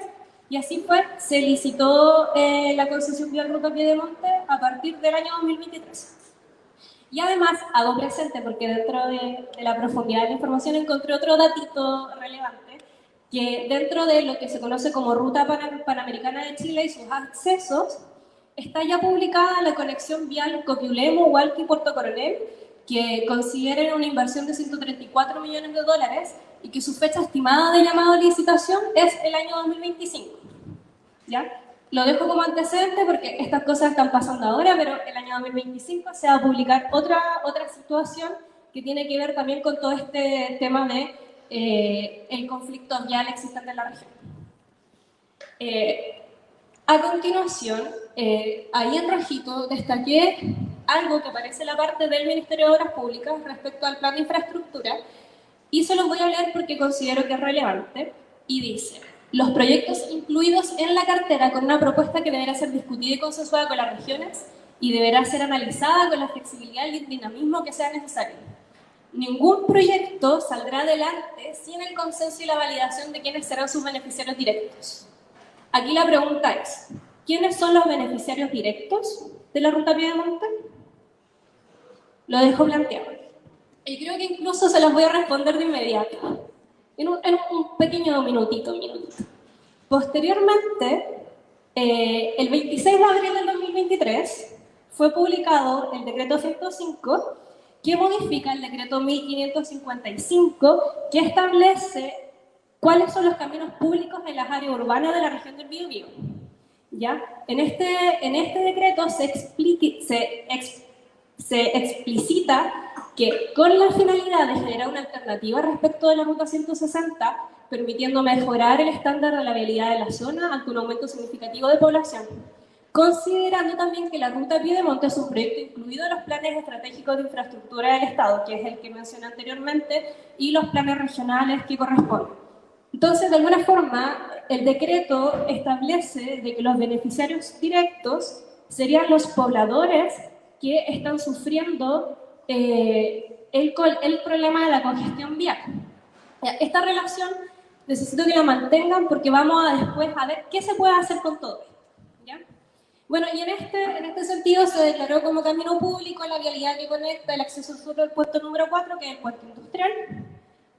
y así fue, se licitó la concesión vial ruta Piedemonte a partir del año 2023. Y además, hago presente, porque dentro de la profundidad de la información encontré otro datito relevante, que dentro de lo que se conoce como Ruta Panamericana de Chile y sus accesos, está ya publicada la conexión vial Copiulemo, Hualqui y Puerto Coronel, que consideren una inversión de 134 millones de dólares y que su fecha estimada de llamado a licitación es el año 2025. ¿Ya? Lo dejo como antecedente porque estas cosas están pasando ahora, pero el año 2025 se va a publicar otra situación que tiene que ver también con todo este tema de el conflicto vial existente en la región. A continuación, ahí en rojito destaqué algo que aparece en la parte del Ministerio de Obras Públicas respecto al plan de infraestructura, y se los voy a leer porque considero que es relevante, y dice: los proyectos incluidos en la cartera con una propuesta que deberá ser discutida y consensuada con las regiones y deberá ser analizada con la flexibilidad y el dinamismo que sea necesario. Ningún proyecto saldrá adelante sin el consenso y la validación de quiénes serán sus beneficiarios directos. Aquí la pregunta es: ¿quiénes son los beneficiarios directos de la ruta Piedemonte? Lo dejo planteado. Y creo que incluso se los voy a responder de inmediato, en un pequeño minutito. Posteriormente, el 26 de abril del 2023, fue publicado el decreto 105, que modifica el decreto 1555, que establece cuáles son los caminos públicos en las áreas urbanas de la región del Biobío. ¿Ya? En este decreto se explicita que con la finalidad de generar una alternativa respecto de la ruta 160 permitiendo mejorar el estándar de la vialidad de la zona ante un aumento significativo de población. Considerando también que la ruta Piedemonte es un proyecto incluido en los planes estratégicos de infraestructura del Estado, que es el que mencioné anteriormente, y los planes regionales que corresponden. Entonces, de alguna forma, el decreto establece de que los beneficiarios directos serían los pobladores que están sufriendo el problema de la congestión vial. Esta relación necesito que la mantengan porque vamos a después a ver qué se puede hacer con todo esto. ¿Ya? Bueno, y en este sentido se declaró como camino público la vialidad que conecta el acceso sur del puerto número 4, que es el puerto industrial,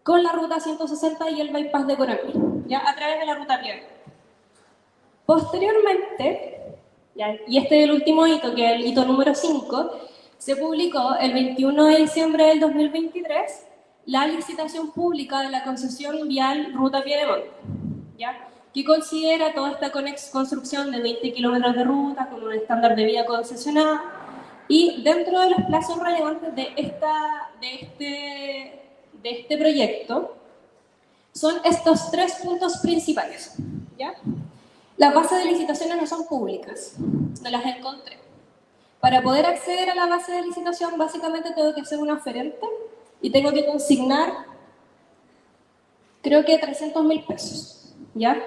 con la ruta 160 y el bypass de Coronel, ¿ya? A través de la ruta Piedra. Posteriormente, ¿ya? Y este es el último hito, que es el hito número 5, se publicó el 21 de diciembre del 2023 la licitación pública de la concesión vial Ruta Piedemonte, ¿ya? Que considera toda esta construcción de 20 kilómetros de ruta con un estándar de vía concesionada, y dentro de los plazos relevantes de este proyecto son estos 3 puntos principales, ¿ya? Las bases de licitaciones no son públicas, no las encontré. Para poder acceder a la base de licitación, básicamente tengo que hacer una oferente y tengo que consignar, creo que 300.000 pesos, ¿ya?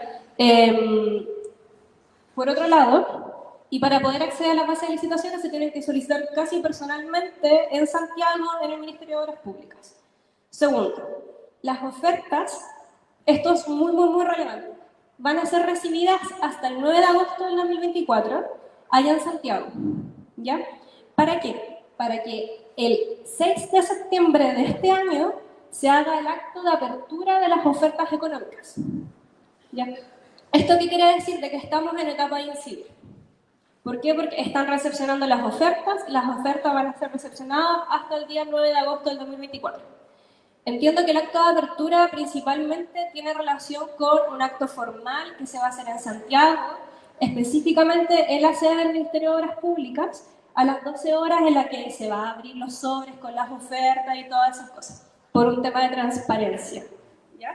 Por otro lado, y para poder acceder a la base de licitaciones se tienen que solicitar casi personalmente en Santiago, en el Ministerio de Obras Públicas. Segundo, las ofertas, esto es muy relevante, van a ser recibidas hasta el 9 de agosto del 2024 allá en Santiago, ¿ya? ¿Para qué? Para que el 6 de septiembre de este año se haga el acto de apertura de las ofertas económicas, ¿ya? ¿Esto qué quiere decir? De que estamos en etapa de incidir. ¿Por qué? Porque están recepcionando las ofertas van a ser recepcionadas hasta el día 9 de agosto del 2024. Entiendo que el acto de apertura principalmente tiene relación con un acto formal que se va a hacer en Santiago, específicamente en la sede del Ministerio de Obras Públicas, a las 12 horas en la que se va a abrir los sobres con las ofertas y todas esas cosas, por un tema de transparencia, ¿ya?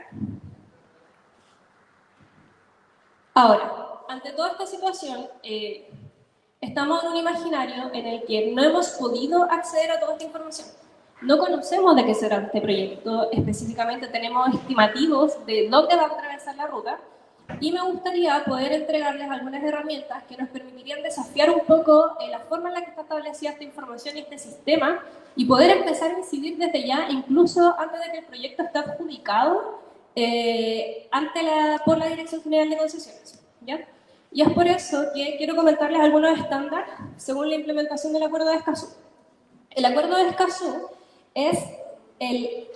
Ahora, ante toda esta situación, estamos en un imaginario en el que no hemos podido acceder a toda esta información. No conocemos de qué será este proyecto, específicamente tenemos estimativos de dónde va a atravesar la ruta, y me gustaría poder entregarles algunas herramientas que nos permitirían desafiar un poco la forma en la que está establecida esta información y este sistema, y poder empezar a incidir desde ya, incluso antes de que el proyecto esté adjudicado por la Dirección General de Concesiones, ¿ya? Y es por eso que quiero comentarles algunos estándares según la implementación del Acuerdo de Escazú. El Acuerdo de Escazú es el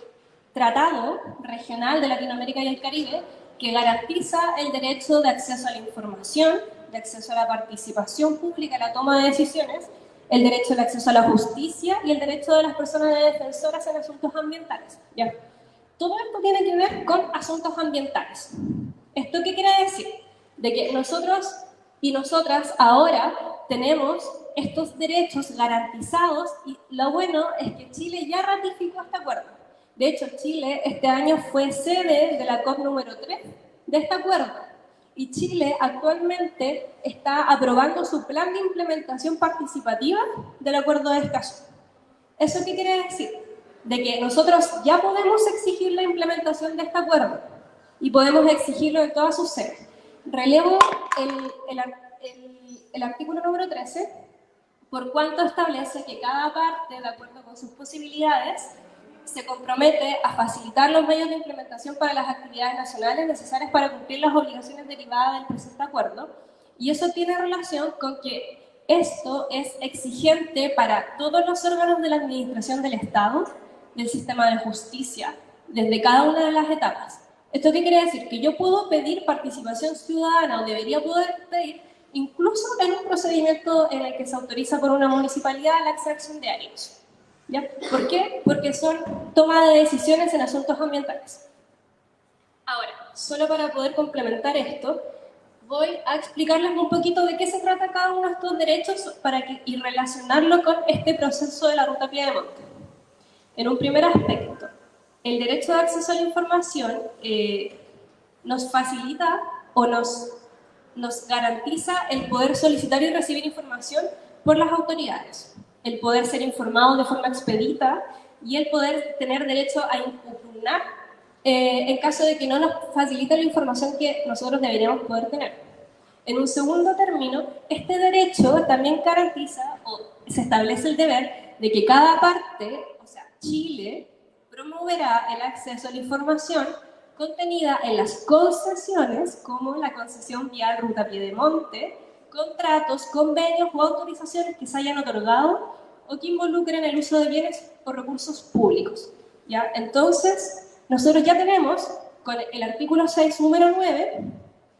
tratado regional de Latinoamérica y el Caribe que garantiza el derecho de acceso a la información, de acceso a la participación pública en la toma de decisiones, el derecho al acceso a la justicia y el derecho de las personas defensoras en asuntos ambientales, ¿ya? Todo esto tiene que ver con asuntos ambientales. ¿Esto qué quiere decir? De que nosotros y nosotras ahora tenemos estos derechos garantizados, y lo bueno es que Chile ya ratificó este acuerdo. De hecho, Chile este año fue sede de la COP número 3 de este acuerdo, y Chile actualmente está aprobando su plan de implementación participativa del Acuerdo de Escazú. ¿Eso qué quiere decir? De que nosotros ya podemos exigir la implementación de este acuerdo y podemos exigirlo en todas sus sedes. Relevo el artículo número 13, por cuanto establece que cada parte, de acuerdo con sus posibilidades, se compromete a facilitar los medios de implementación para las actividades nacionales necesarias para cumplir las obligaciones derivadas del presente acuerdo, y eso tiene relación con que esto es exigente para todos los órganos de la administración del Estado, del sistema de justicia, desde cada una de las etapas. ¿Esto qué quiere decir? Que yo puedo pedir participación ciudadana, o debería poder pedir, incluso en un procedimiento en el que se autoriza por una municipalidad la extracción de áreas. ¿Ya? ¿Por qué? Porque son toma de decisiones en asuntos ambientales. Ahora, solo para poder complementar esto, voy a explicarles un poquito de qué se trata cada uno de estos derechos y relacionarlo con este proceso de la Ruta Piedemonte. En un primer aspecto, el derecho de acceso a la información nos facilita o nos garantiza el poder solicitar y recibir información por las autoridades, el poder ser informados de forma expedita y el poder tener derecho a impugnar en caso de que no nos facilite la información que nosotros deberíamos poder tener. En un segundo término, este derecho también garantiza o se establece el deber de que cada parte, o sea, Chile, promoverá el acceso a la información contenida en las concesiones, como la concesión vial Ruta Piedemonte, contratos, convenios o autorizaciones que se hayan otorgado o que involucren el uso de bienes o recursos públicos. ¿Ya? Entonces, nosotros ya tenemos, con el artículo 6, número 9,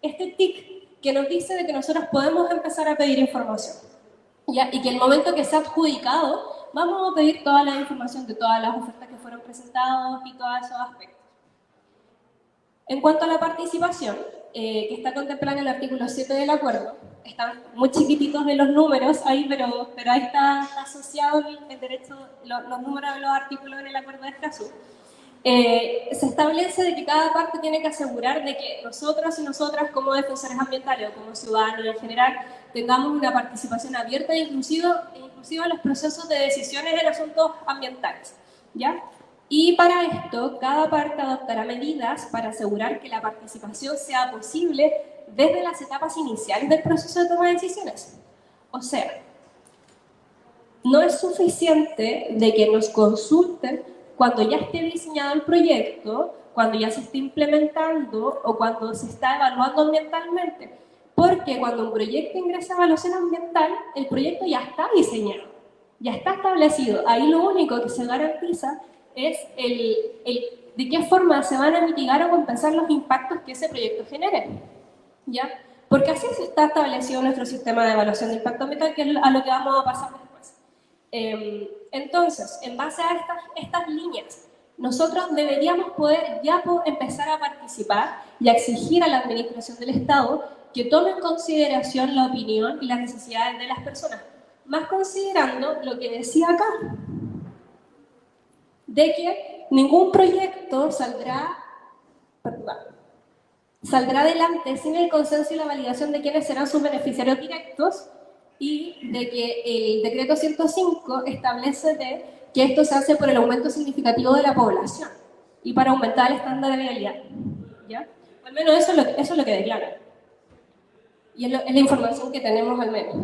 este TIC que nos dice de que nosotros podemos empezar a pedir información. ¿Ya? Y que el momento que sea adjudicado, vamos a pedir toda la información de todas las ofertas que fueron presentadas y todos esos aspectos. En cuanto a la participación, que está contemplada en el artículo 7 del acuerdo, están muy chiquititos de los números ahí, pero ahí está asociado el derecho, los números de los artículos en el acuerdo de Escazú. Se establece de que cada parte tiene que asegurar de que nosotros y nosotras como defensores ambientales o como ciudadanos en general tengamos una participación abierta e inclusiva en los procesos de decisiones en asuntos ambientales, ¿ya? Y para esto, cada parte adoptará medidas para asegurar que la participación sea posible desde las etapas iniciales del proceso de toma de decisiones. O sea, no es suficiente de que nos consulten cuando ya esté diseñado el proyecto, cuando ya se esté implementando o cuando se está evaluando ambientalmente. Porque cuando un proyecto ingresa a evaluación ambiental, el proyecto ya está diseñado, ya está establecido. Ahí lo único que se garantiza es de qué forma se van a mitigar o compensar los impactos que ese proyecto genere, ¿ya? Porque así está establecido nuestro sistema de evaluación de impacto ambiental, que es a lo que vamos a pasar después. Entonces, en base a estas líneas, nosotros deberíamos poder ya empezar a participar y a exigir a la administración del Estado que tome en consideración la opinión y las necesidades de las personas, más considerando lo que decía acá, de que ningún proyecto saldrá adelante sin el consenso y la validación de quiénes serán sus beneficiarios directos y de que el decreto 105 establece que esto se hace por el aumento significativo de la población y para aumentar el estándar de vialidad, ¿ya? Al menos eso es lo que declara. Y es la información que tenemos al menos.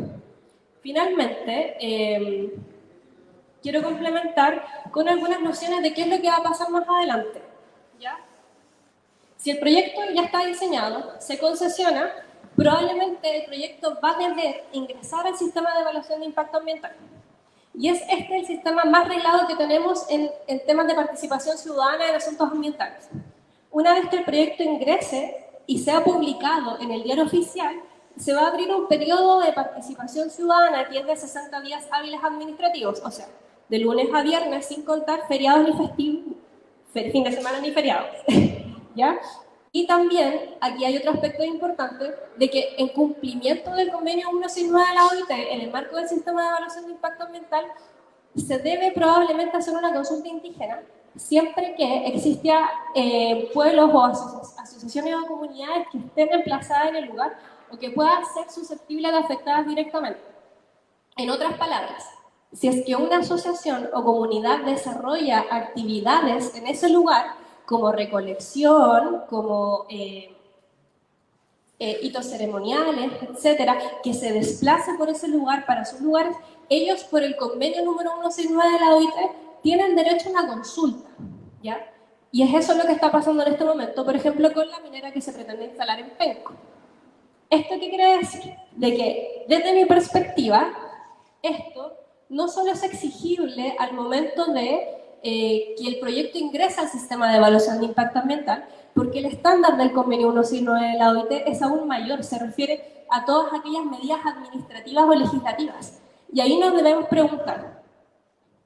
Finalmente, quiero complementar con algunas nociones de qué es lo que va a pasar más adelante, ¿ya? Si el proyecto ya está diseñado, se concesiona, probablemente el proyecto va a tener ingresar al sistema de evaluación de impacto ambiental. Y es este el sistema más reglado que tenemos en temas de participación ciudadana en asuntos ambientales. Una vez que el proyecto ingrese y sea publicado en el diario oficial, se va a abrir un periodo de participación ciudadana que es de 60 días hábiles administrativos, o sea, de lunes a viernes, sin contar feriados ni festivos, fin de semana ni feriados, ¿ya? Y también, aquí hay otro aspecto importante, de que en cumplimiento del convenio 169 de la OIT, en el marco del sistema de evaluación de impacto ambiental, se debe probablemente hacer una consulta indígena, siempre que exista pueblos o asociaciones o comunidades que estén emplazadas en el lugar o que puedan ser susceptibles de afectadas directamente. En otras palabras, si es que una asociación o comunidad desarrolla actividades en ese lugar, como recolección, como hitos ceremoniales, etcétera, que se desplacen por ese lugar para sus lugares, ellos por el convenio número 169 de la OIT tienen derecho a una consulta, ¿ya? Y es eso lo que está pasando en este momento, por ejemplo, con la minera que se pretende instalar en Penco. ¿Esto qué quiere decir? De que, desde mi perspectiva, esto no solo es exigible al momento de que el proyecto ingresa al sistema de evaluación de impacto ambiental, porque el estándar del convenio 169 de la OIT es aún mayor, se refiere a todas aquellas medidas administrativas o legislativas. Y ahí nos debemos preguntar,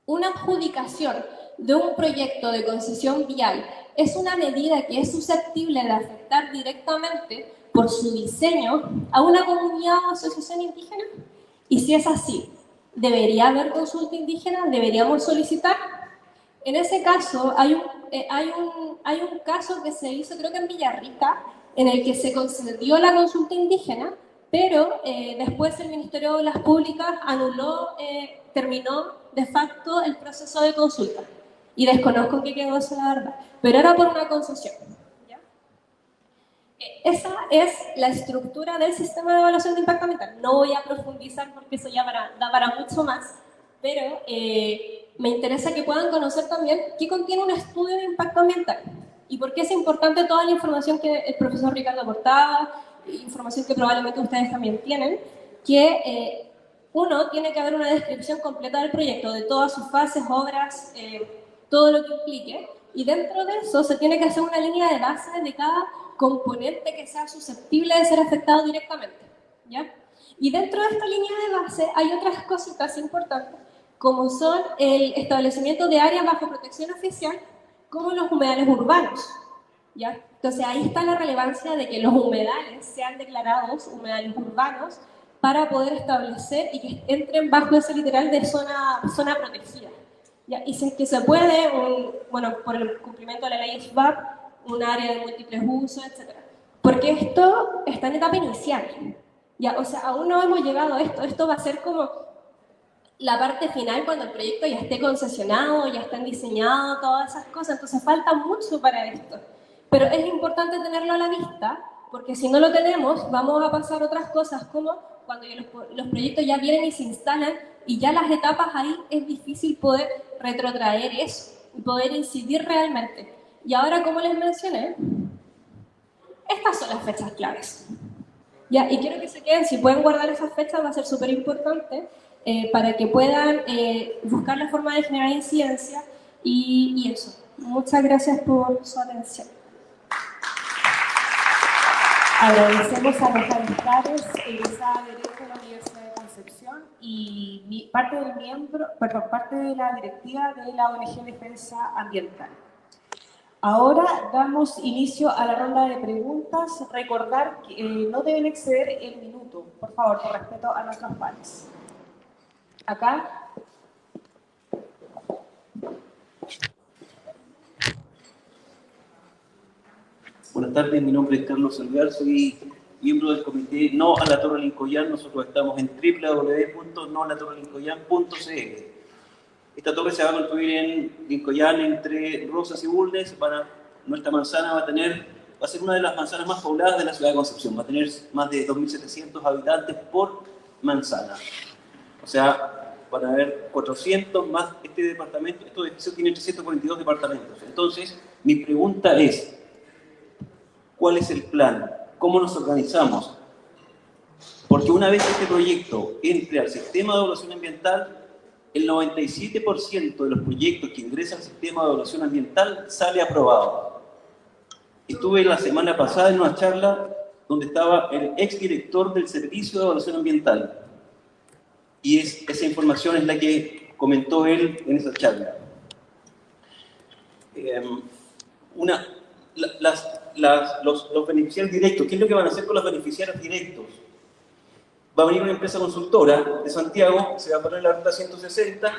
¿una adjudicación de un proyecto de concesión vial es una medida que es susceptible de afectar directamente por su diseño a una comunidad o asociación indígena? Y si es así, ¿debería haber consulta indígena? ¿Deberíamos solicitar? En ese caso, hay un caso que se hizo, creo que en Villarrica, en el que se concedió la consulta indígena, pero después el Ministerio de Obras Públicas anuló, terminó de facto el proceso de consulta. Y desconozco en qué quedó eso, la verdad. Pero era por una concesión. ¿Ya? Esa es la estructura del sistema de evaluación de impacto ambiental. No voy a profundizar porque eso ya da para mucho más, pero me interesa que puedan conocer también qué contiene un estudio de impacto ambiental y por qué es importante toda la información que el profesor Ricardo aportaba, información que probablemente ustedes también tienen, que uno, tiene que haber una descripción completa del proyecto, de todas sus fases, obras, todo lo que implique, y dentro de eso se tiene que hacer una línea de base de cada componente que sea susceptible de ser afectado directamente, ¿ya? Y dentro de esta línea de base hay otras cositas importantes, como son el establecimiento de áreas bajo protección oficial, como los humedales urbanos, ¿ya? Entonces ahí está la relevancia de que los humedales sean declarados humedales urbanos para poder establecer y que entren bajo ese literal de zona protegida. ¿Ya? Y si es que se puede, bueno, por el cumplimiento de la ley SBAP, un área de múltiples usos, etc. Porque esto está en etapa inicial. ¿Ya? O sea, aún no hemos llegado a esto. Esto va a ser como la parte final cuando el proyecto ya esté concesionado, ya estén diseñados, todas esas cosas. Entonces falta mucho para esto. Pero es importante tenerlo a la vista, porque si no lo tenemos, vamos a pasar otras cosas como cuando los proyectos ya vienen y se instalan y ya las etapas ahí es difícil poder retrotraer eso y poder incidir realmente. Y ahora, como les mencioné, estas son las fechas claves. Ya, y quiero que se queden, si pueden guardar esas fechas va a ser súper importante para que puedan buscar la forma de generar incidencia y eso. Muchas gracias por su atención. Agradecemos a Rosario Flores, egresada de Derecho de la Universidad de Concepción y parte de la directiva de la ONG Defensa Ambiental. Ahora damos inicio a la ronda de preguntas. Recordar que no deben exceder el minuto, por favor, por respeto a nuestros pares. Acá. Buenas tardes, mi nombre es Carlos Salgar, soy miembro del comité No a la Torre Lincoln. Nosotros estamos en www.noalatorrelincollan.cl. Esta torre se va a construir en Lincoln, entre Rosas y Bulnes. Nuestra manzana va a ser una de las manzanas más pobladas de la ciudad de Concepción. Va a tener más de 2.700 habitantes por manzana. O sea, van a haber 400 más este departamento. Este edificio tiene 342 departamentos. Entonces, mi pregunta es, ¿cuál es el plan? ¿Cómo nos organizamos? Porque una vez este proyecto entre al sistema de evaluación ambiental, el 97% de los proyectos que ingresan al sistema de evaluación ambiental sale aprobado. Estuve la semana pasada en una charla donde estaba el exdirector del Servicio de Evaluación Ambiental. Y esa información es la que comentó él en esa charla. Los beneficiarios directos, ¿qué es lo que van a hacer con los beneficiarios directos? Va a venir una empresa consultora de Santiago, se va a poner la ruta 160,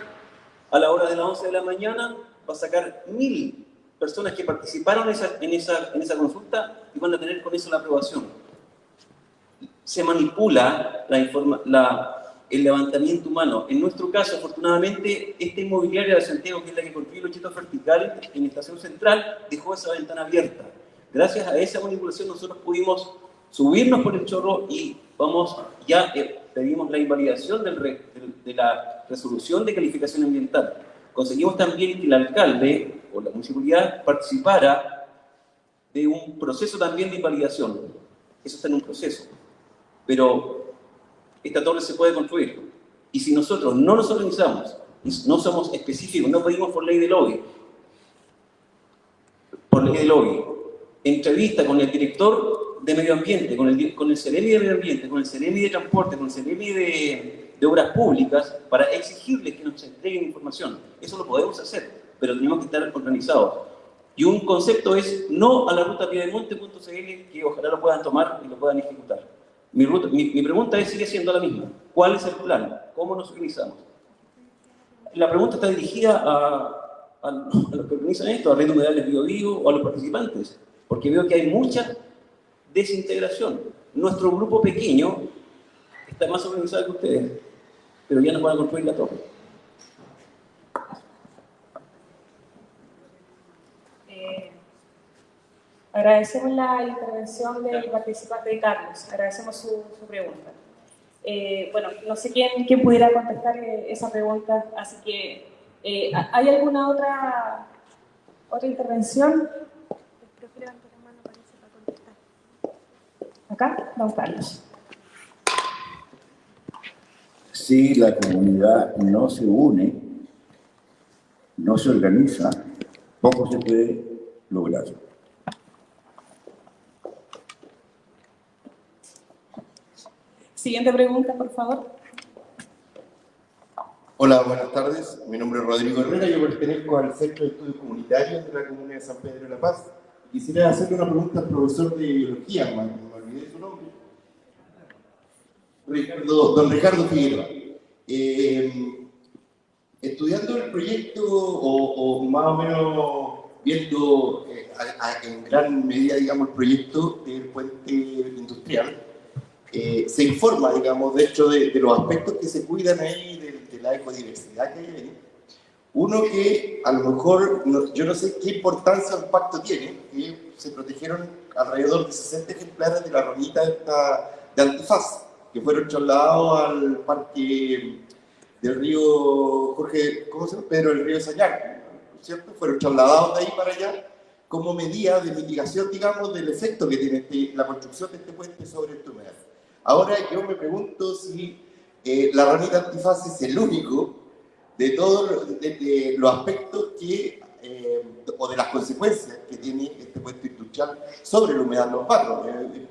a la hora de las 11 de la mañana, va a sacar 1.000 personas que participaron en esa consulta y van a tener con eso la aprobación. Se manipula el levantamiento humano. En nuestro caso, afortunadamente, esta inmobiliaria de Santiago, que es la que construye los chetos verticales en Estación Central, dejó esa ventana abierta. Gracias a esa manipulación nosotros pudimos subirnos por el chorro y pedimos la invalidación de la resolución de calificación ambiental. Conseguimos también que el alcalde o la municipalidad participara de un proceso también de invalidación. Eso está en un proceso. Pero esta torre se puede construir. Y si nosotros no nos organizamos, no somos específicos, no pedimos por ley de lobby, entrevista con el director de Medio Ambiente, con el Ceremi de Medio Ambiente, con el Ceremi de Transporte, con el Ceremi de Obras Públicas, para exigirles que nos entreguen información. Eso lo podemos hacer, pero tenemos que estar organizados. Y un concepto es no a la ruta piedemonte.cl, que ojalá lo puedan tomar y lo puedan ejecutar. Mi pregunta sigue siendo la misma. ¿Cuál es el plan? ¿Cómo nos organizamos? La pregunta está dirigida a los que organizan esto, a Red Humedales Bio Bio, o a los participantes, porque veo que hay mucha desintegración. Nuestro grupo pequeño está más organizado que ustedes, pero ya nos van a construir la torre. Agradecemos la intervención del participante de Carlos, agradecemos su pregunta. Bueno, no sé quién pudiera contestar esa pregunta, así que ¿hay alguna otra intervención? El profe levantó la mano, parece, para contestar. Acá, don Carlos. Si la comunidad no se une, no se organiza, poco se puede lograr. Siguiente pregunta, por favor. Hola, buenas tardes. Mi nombre es Rodrigo Herrera. Yo pertenezco al Centro de Estudios Comunitarios de la Comuna de San Pedro de la Paz. Quisiera hacerle una pregunta al profesor de biología, me olvidé su nombre. Don Ricardo Figueroa. Estudiando el proyecto o más o menos viendo en gran medida, digamos, el proyecto del puente industrial, se informa, digamos, de hecho, de los aspectos que se cuidan ahí, de la ecodiversidad que hay ahí. Uno que a lo mejor, yo no sé qué importancia o impacto tiene, que se protegieron alrededor de 60 ejemplares de la ronita de Antifaz, que fueron trasladados al parque del río ¿cómo se llama? Pedro del Río Sañar, ¿cierto? Fueron trasladados de ahí para allá como medida de mitigación, digamos, del efecto que tiene la construcción de este puente sobre esta humedad. Ahora yo me pregunto si la ranita antifaz es el único de todos los aspectos que, o de las consecuencias que tiene este puente industrial sobre la humedad en los barrios.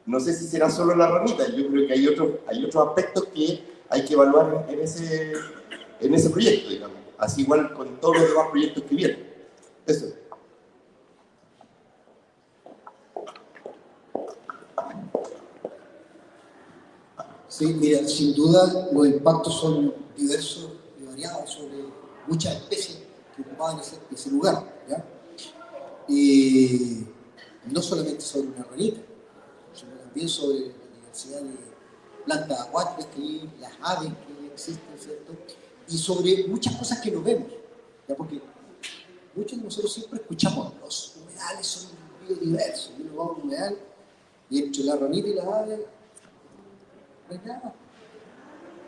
No sé si será solo la ranita, yo creo que hay otros aspectos que hay que evaluar en ese proyecto, digamos. Así igual con todos los demás proyectos que vienen. Eso. Sí, mira, sin duda los impactos son diversos y variados sobre muchas especies que ocupaban ese lugar, ¿ya? Y no solamente sobre una ranita, sino también sobre la diversidad de plantas acuáticas que hay, las aves que existen, ¿cierto? Y sobre muchas cosas que no vemos, ¿ya? Porque muchos de nosotros siempre escuchamos, los humedales son biodiversos, y uno va a un humedal y entre la ranita y las aves no hay nada,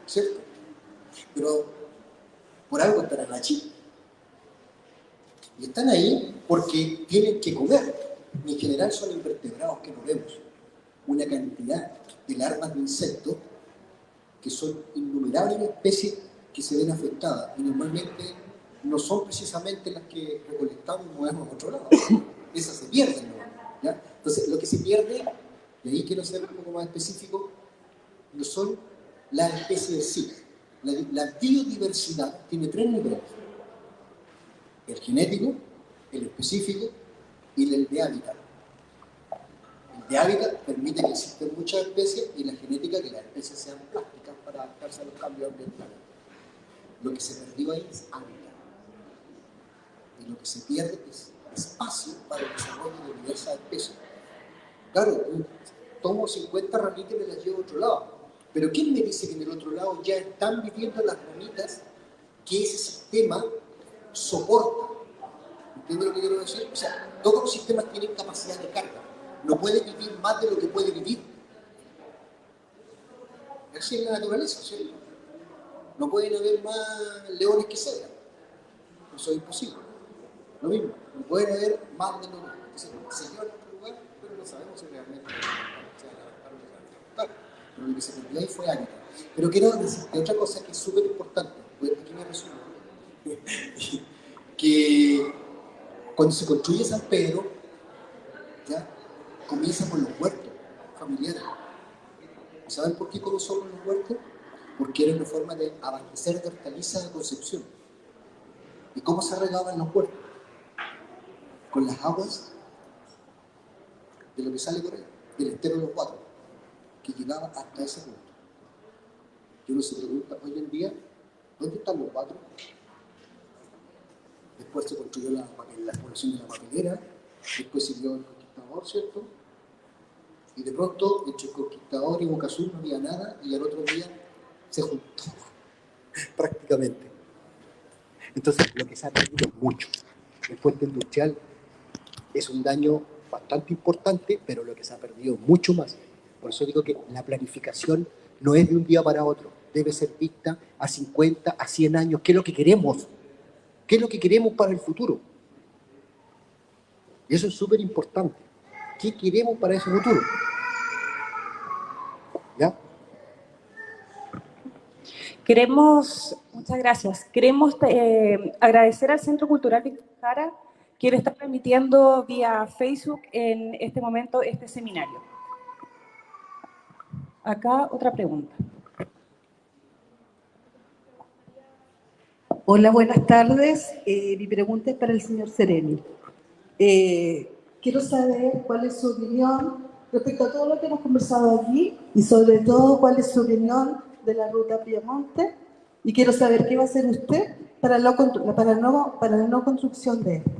¿cierto? Pero por algo estarán allí. Y están ahí porque tienen que comer. Y en general son invertebrados que no vemos. Una cantidad de larvas de insectos que son innumerables especies que se ven afectadas. Y normalmente no son precisamente las que recolectamos y movemos a otro lado. Esas se pierden, ¿no? ¿Ya? Entonces, lo que se pierde, y ahí quiero ser un poco más específico, no son las especies en sí. La biodiversidad tiene 3 niveles: el genético, el específico y el de hábitat. El de hábitat permite que existan muchas especies y la genética que las especies sean plásticas para adaptarse a los cambios ambientales. Lo que se perdió ahí es hábitat. Y lo que se pierde es espacio para el desarrollo de diversas especies. Claro, tomo 50 ranitas y me las llevo a otro lado. Pero ¿quién me dice que en el otro lado ya están viviendo las ranitas que ese sistema soporta? ¿Entiendes lo que quiero decir? O sea, todos los sistemas tienen capacidad de carga. No puede vivir más de lo que puede vivir. Así es la naturaleza, ¿cierto? No pueden haber más leones que cebras. Eso es imposible. Lo mismo, no pueden haber más de lo que se dio en otro lugar, pero no sabemos si realmente se adaptaron o no. Pero lo que se perdió ahí fue hábitat. Pero quiero decirte otra cosa que es súper importante, pues aquí me resumo, que cuando se construye San Pedro, ¿ya? Comienza por los huertos familiares. ¿Saben por qué comenzaron los huertos? Porque era una forma de abastecer de hortalizas a Concepción. ¿Y cómo se regaban los huertos? Con las aguas de lo que sale por ahí, del estero de los Cuatro, que llegaba hasta ese punto. Y uno se pregunta hoy en día, ¿dónde están los Cuatro? Después se construyó la población de la papelera, después siguió el conquistador, ¿cierto? Y de pronto, entre Conquistador y Boca Sur no había nada y al otro día se juntó prácticamente. Entonces, lo que se ha perdido es mucho. El puente industrial es un daño bastante importante, pero lo que se ha perdido es mucho más. Por eso digo que la planificación no es de un día para otro. Debe ser vista a 50, a 100 años. ¿Qué es lo que queremos? ¿Qué es lo que queremos para el futuro? Y eso es súper importante. ¿Qué queremos para ese futuro? ¿Ya? Muchas gracias. Queremos agradecer al Centro Cultural Picara, quien está transmitiendo vía Facebook en este momento este seminario. Acá otra pregunta. Hola, buenas tardes. Mi pregunta es para el señor Sereni. Quiero saber cuál es su opinión respecto a todo lo que hemos conversado aquí y sobre todo cuál es su opinión de la ruta Piemonte, y quiero saber qué va a hacer usted para la no construcción de esto.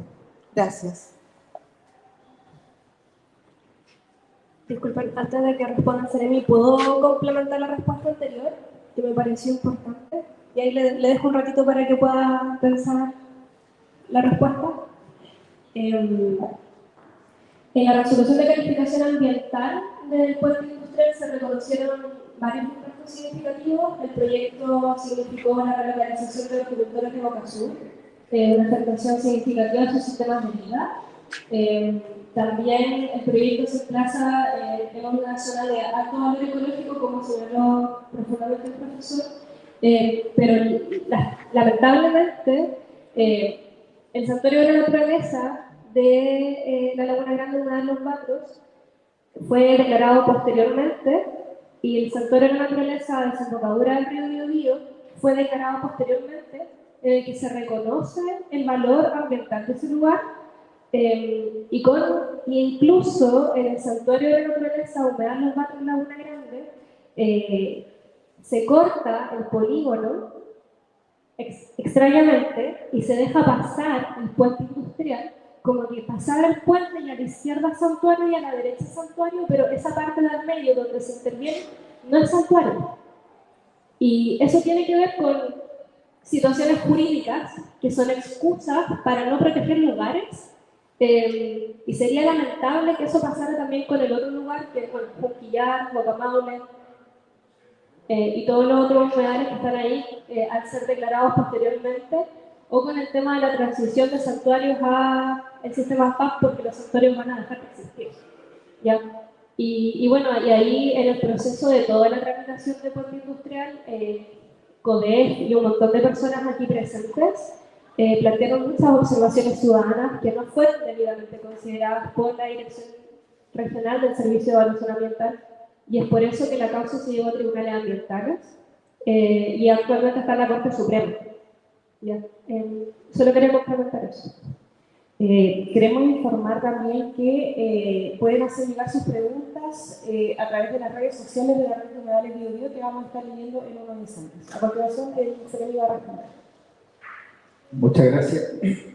Gracias. Disculpen, antes de que responda Seremi, ¿puedo complementar la respuesta anterior? Que me pareció importante. Y ahí le dejo un ratito para que pueda pensar la respuesta. En la resolución de calificación ambiental del puente industrial se reconocieron varios impactos significativos. El proyecto significó la relocalización de los productores de Boca Sur, una afectación significativa a sus sistemas de vida. También el proyecto se emplaza en una zona de alto valor ecológico, como señaló profundamente el profesor, pero lamentablemente el santuario de la naturaleza de la Laguna Grande de Los Batros fue declarado posteriormente, y el santuario de la naturaleza de desembocadura del río Biobío fue declarado posteriormente, en el que se reconoce el valor ambiental de ese lugar. Y incluso en el santuario de la naturaleza Humedal Los Batros Laguna Grande se corta el polígono extrañamente y se deja pasar el puente industrial, como que pasara el puente y a la izquierda santuario y a la derecha santuario, pero esa parte del medio donde se interviene no es santuario. Y eso tiene que ver con situaciones jurídicas que son excusas para no proteger lugares. Y sería lamentable que eso pasara también con el otro lugar, que es con Junquillar, Guacamaule, y todos los otros humedales que están ahí al ser declarados posteriormente, o con el tema de la transición de santuarios al sistema FAP, porque los santuarios van a dejar de existir. ¿Ya? Y bueno, y ahí en el proceso de toda la tramitación de puente industrial, CODEF y un montón de personas aquí presentes plantearon muchas observaciones ciudadanas que no fueron debidamente consideradas por la Dirección Regional del Servicio de Evaluación Ambiental, y es por eso que la causa se llevó a tribunales ambientales y actualmente está en la Corte Suprema. ¿Ya? Solo queremos comentar eso. Queremos informar también que pueden hacer llegar sus preguntas a través de las redes sociales de la Red de Humedales Biobío, que vamos a estar leyendo en unos instantes. A continuación, el Seremi va a responder. Muchas gracias.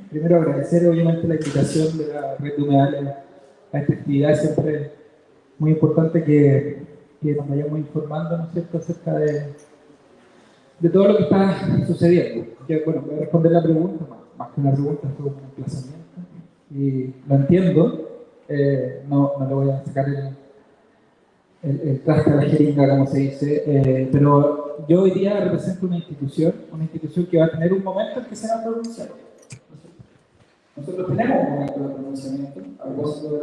Primero agradecer obviamente la invitación de la Red de Humedales a esta actividad. Siempre es muy importante que nos vayamos informando, ¿no es cierto?, acerca de todo lo que está sucediendo. Que, bueno, voy a responder la pregunta, más que una pregunta, es todo un emplazamiento. Y lo entiendo, no le voy a sacar el traste a la jeringa, como se dice, pero yo hoy día represento una institución que va a tener un momento en que se va a pronunciar. Nosotros tenemos un momento de pronunciamiento, a propósito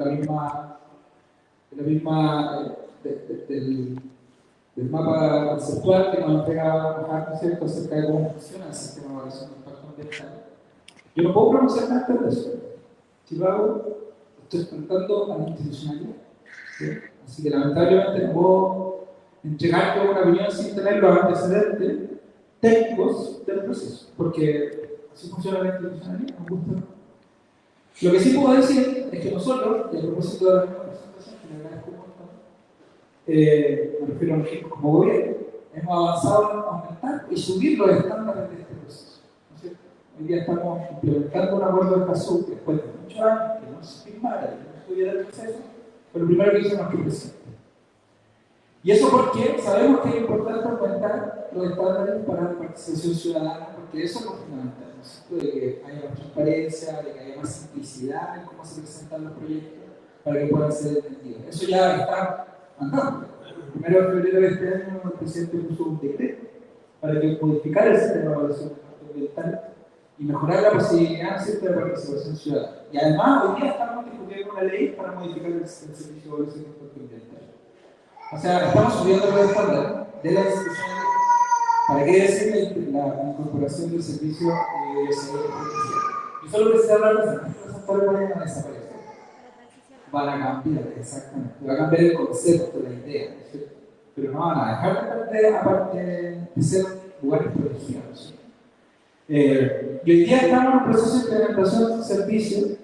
del mapa conceptual que nos entrega Mojar, ¿cierto?, acerca de cómo funciona el sistema de evaluación de impacto ambiental. Yo no puedo pronunciarme antes de eso. Si lo hago, estoy enfrentando a la institucionalidad. ¿Sí? Así que lamentablemente no puedo entregarte una opinión sin tener los antecedentes técnicos del proceso, porque así funciona la institucionalidad, nos gusta. Lo que sí puedo decir es que nosotros, y a propósito de la misma presentación, que le agradezco un montón, me refiero a nosotros como gobierno, hemos avanzado en aumentar y subir los estándares de este proceso. ¿No es cierto? Hoy día estamos implementando un acuerdo de Escazú que después de muchos años que no se firmara, que no estuviera el proceso, fue lo primero que hicimos que presidente. Y eso porque sabemos que es importante aumentar los estándares para la participación ciudadana, porque eso es lo fundamental, ¿no es cierto? De que haya más transparencia, de que haya más simplicidad en cómo se presentan los proyectos para que puedan ser entendidos. Eso ya está andando. El 1 de febrero de este año el presidente puso un decreto para que modificar el sistema de evaluación de impacto ambiental y mejorar la posibilidad, ¿cierto?, de participación ciudadana. Y además, hoy día estamos discutiendo una ley para modificar el servicio de evaluación de impacto ambiental. O sea, estamos subiendo los estándares de la institucionalidad. ¿Para qué decir la incorporación del servicio de seguridad artificial? Yo solo precisaba hablar de los sectores van a desaparecer. Van a cambiar, exactamente. Va a cambiar el concepto, la idea, ¿cierto? Pero no van a dejar de ser lugares protegidos. Y hoy día estamos en un proceso de implementación de un servicio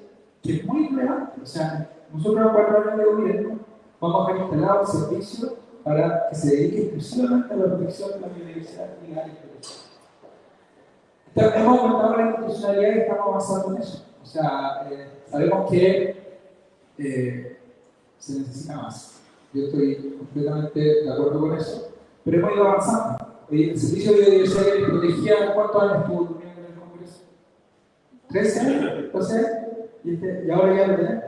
que es muy relevante. O sea, nosotros a 4 años de gobierno vamos a haber instalado un servicio para que se dedique exclusivamente a la protección de la biodiversidad y la agricultura. Hemos aumentado la institucionalidad y estamos avanzando en eso. O sea, sabemos que se necesita más. Yo estoy completamente de acuerdo con eso, pero hemos ido avanzando. El servicio de biodiversidad y agricultura, ¿cuántos años estuvo durmiendo en el Congreso? 13 años, 12 años, y ahora ya lo tenemos.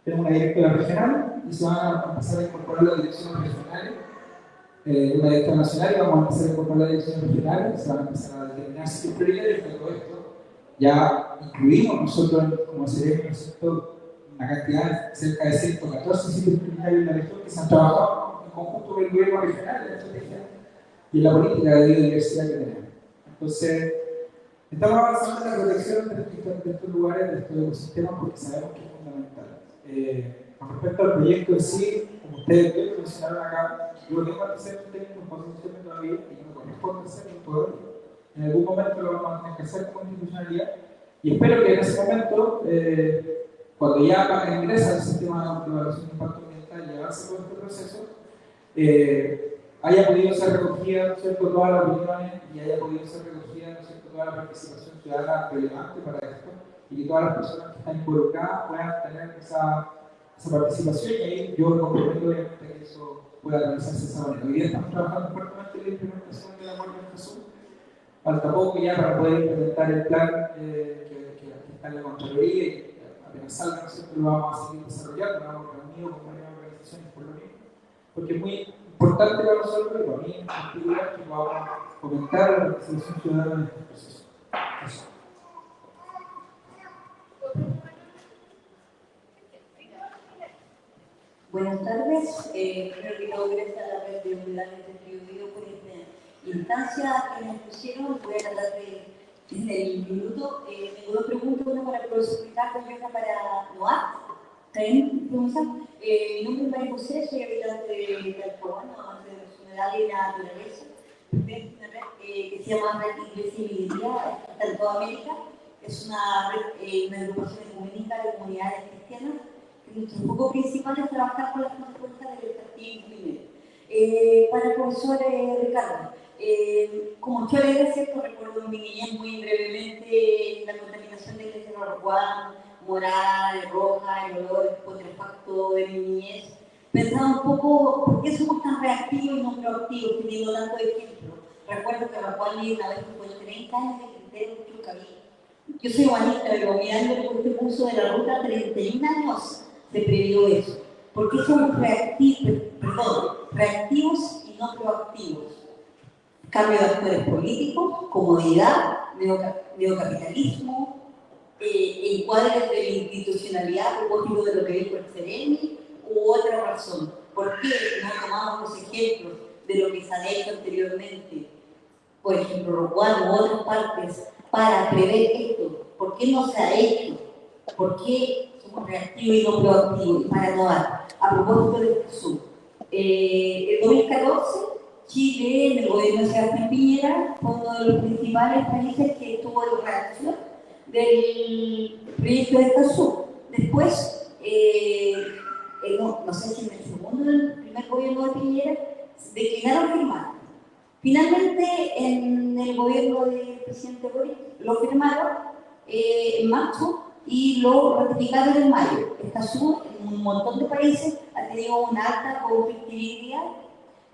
Tenemos una directora regional y se van a empezar a incorporar las direcciones regionales, una directora nacional y vamos a empezar a incorporar las direcciones regionales, se van a empezar a determinar sitios prioritarios de todo esto. Ya incluimos nosotros como Seremi, una cantidad de cerca de 114 sitios prioritarios en la región que se han trabajado en conjunto con el gobierno regional en la estrategia y en la política de biodiversidad que tenemos. Entonces, estamos avanzando en la protección de estos lugares, de estos ecosistemas, porque sabemos que es fundamental. Con respecto al proyecto en sí, como ustedes mencionaron acá, yo tengo que hacer un técnico en posición todavía y me corresponde hacerlo todavía. En algún momento lo vamos a tener que hacer como institucionalidad y espero que en ese momento, cuando ya ingresa el sistema de evaluación de impacto ambiental y avance todo este proceso, haya podido ser recogida, ¿no es cierto?, todas las opiniones y haya podido ser recogida, ¿no es cierto?, toda la participación ciudadana relevante para esto y que todas las personas que están involucradas puedan tener esa participación y ahí yo me comprometo obviamente que eso pueda realizarse de esa manera. Hoy día estamos trabajando fuertemente en la implementación del acuerdo de Jesús. Falta poco ya para poder implementar el plan que está en la Contraloría y que apenas salga, ¿no es cierto?, lo vamos a seguir desarrollando, lo vamos reunido con varias organizaciones por lo mismo, porque es muy importante para nosotros y para mí en particular que vamos a fomentar la participación ciudadana en este proceso. Eso. Buenas tardes, creo que todo gracias a la red de unidades de Biobío por esta instancia que nos pusieron. Voy a tratar de desde el minuto. Tengo dos preguntas, una para el profesor Ricardo y otra para Noat. ¿Está bien, profesor? Mi nombre es María José, soy habitante de Talcahuano, amante de los humedales y la naturaleza. Pertenece a una red que se llama Red Iglesia y Minería en toda América. Es una red, una agrupación ecuménica de comunidades cristianas. Nuestro foco principal es trabajar con las consecuencias del extractivismo minero. Para el profesor Ricardo, como usted había cierto, recuerdo en mi niñez muy brevemente la contaminación de iglesia de Juan, morada, roja, el olor putrefacto de mi niñez. Pensaba un poco, ¿por qué somos tan reactivos y no proactivos, teniendo tanto ejemplo? Recuerdo que Juan leí una vez que fue 30 años de criterio de nuestro camino. Yo soy humanista, pero mirando el este curso de la ruta, 31 años se previó eso. ¿Por qué somos reactivos y no proactivos? Cambio de actores políticos, comodidad, neocapitalismo, encuadres de la institucionalidad a propósito de lo que dijo el Seremi, u otra razón. ¿Por qué no tomamos los ejemplos de lo que se ha hecho anteriormente? Por ejemplo, Rocuán u otras partes, para prever esto. ¿Por qué no se ha hecho? ¿Por qué somos reactivos y no proactivos? Para innovar. A propósito de Jesús, el 2014, Chile, en el gobierno de Sebastián Piñera, fue uno de los principales países que tuvo la reacción del proyecto de Jesús. Después, no sé si en el segundo o el primer gobierno de Piñera, declinaron firmar. Finalmente, en el gobierno del presidente Boric, lo firmaron en marzo y lo ratificaron en mayo. Escazú, en un montón de países, ha tenido una alta conflictividad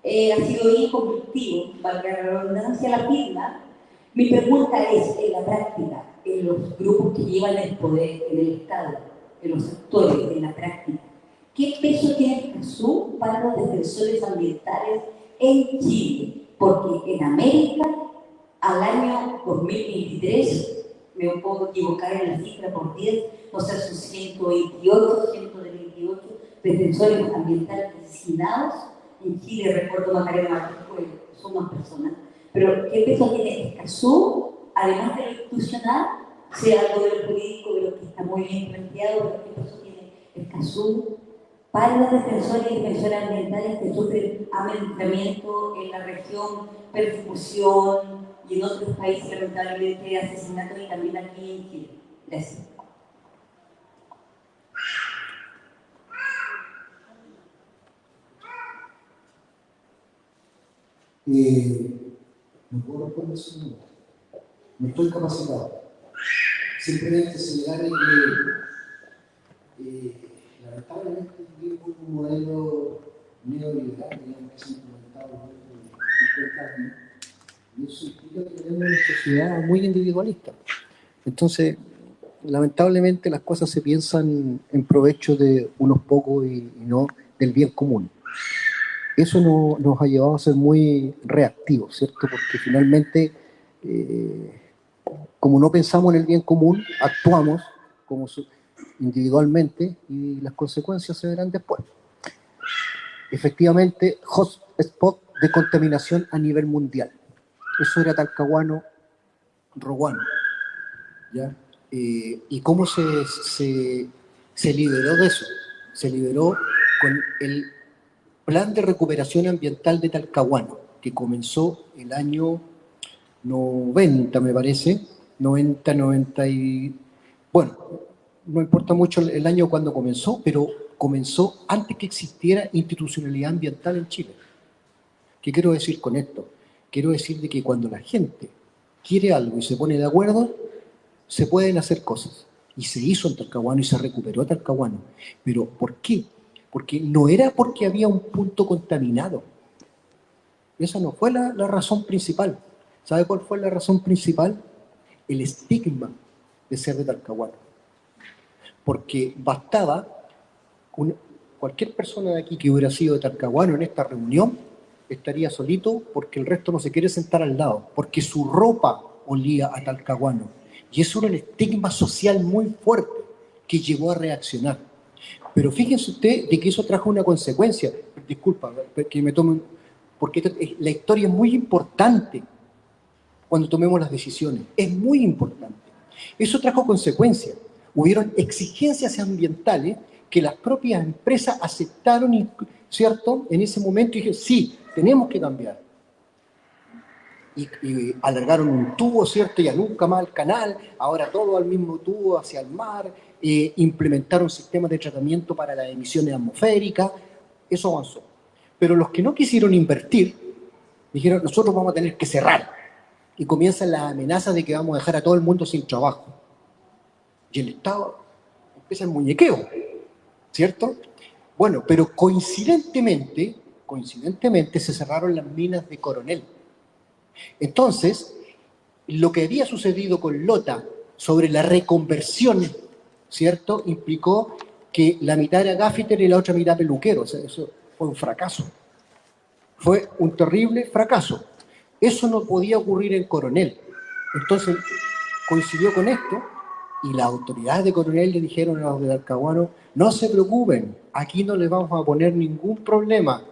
ha sido inconductivo, valga la redundancia, la firma. Mi pregunta es, en la práctica, en los grupos que llevan el poder en el Estado, en los actores, en la práctica, ¿qué peso tiene Escazú para los defensores ambientales en Chile? Porque en América, al año 2023, me puedo equivocar en la cifra por 10, o sea, son 128, 128 defensores ambientales asesinados. En Chile, recuerdo Macarena Martínez, son más personas. Pero, ¿qué peso tiene Escazú, además de lo institucional, sea algo de lo jurídico, de lo que está muy bien planteado, pero qué peso tiene Escazú para los defensores y defensoras ambientales que sufren amenazamiento en la región, persecución y en otros países, lamentablemente, asesinatos y también aquí en Chile? Gracias. No puedo responder su número. No estoy capacitado. Simplemente señalar que lamentablemente vivimos un modelo neoliberal, digamos, que se ha implementado en 50 años, y eso implica que tenemos una sociedad muy individualista. Entonces, lamentablemente las cosas se piensan en provecho de unos pocos y no del bien común. Eso nos ha llevado a ser muy reactivos, ¿cierto? Porque finalmente, como no pensamos en el bien común, actuamos como individualmente y las consecuencias se verán después. Efectivamente, hotspot de contaminación a nivel mundial. Eso era Talcahuano, Roguano, ¿ya? ¿Y cómo se liberó de eso? Se liberó con el Plan de Recuperación Ambiental de Talcahuano, que comenzó el año 90, me parece, 90, 90 y... Bueno, no importa mucho el año cuando comenzó, pero comenzó antes que existiera institucionalidad ambiental en Chile. ¿Qué quiero decir con esto? Quiero decir de que cuando la gente quiere algo y se pone de acuerdo, se pueden hacer cosas. Y se hizo en Talcahuano y se recuperó Talcahuano. ¿Pero por qué? Porque no era porque había un punto contaminado. Esa no fue la razón principal. ¿Sabe cuál fue la razón principal? El estigma de ser de Talcahuano. Porque bastaba, cualquier persona de aquí que hubiera sido de Talcahuano en esta reunión, estaría solito porque el resto no se quiere sentar al lado, porque su ropa olía a Talcahuano. Y eso era el estigma social muy fuerte que llevó a reaccionar. Pero fíjense usted de que eso trajo una consecuencia. Disculpa, que me tomen, porque la historia es muy importante cuando tomemos las decisiones. Es muy importante. Eso trajo consecuencias. Hubieron exigencias ambientales que las propias empresas aceptaron, ¿cierto? En ese momento dijeron, sí, tenemos que cambiar. Y alargaron un tubo, ¿cierto? Ya nunca más al canal, ahora todo al mismo tubo hacia el mar, implementaron sistemas de tratamiento para las emisiones atmosféricas, eso avanzó. Pero los que no quisieron invertir, dijeron, nosotros vamos a tener que cerrar. Y comienzan las amenazas de que vamos a dejar a todo el mundo sin trabajo. Y el Estado empieza el muñequeo, ¿cierto? Bueno, pero coincidentemente se cerraron las minas de Coronel. Entonces, lo que había sucedido con Lota sobre la reconversión, ¿cierto?, implicó que la mitad era gaffiter y la otra mitad peluquero. O sea, eso fue un fracaso. Fue un terrible fracaso. Eso no podía ocurrir en Coronel. Entonces, coincidió con esto y las autoridades de Coronel le dijeron a los de Talcahuano, no se preocupen, aquí no les vamos a poner ningún problema,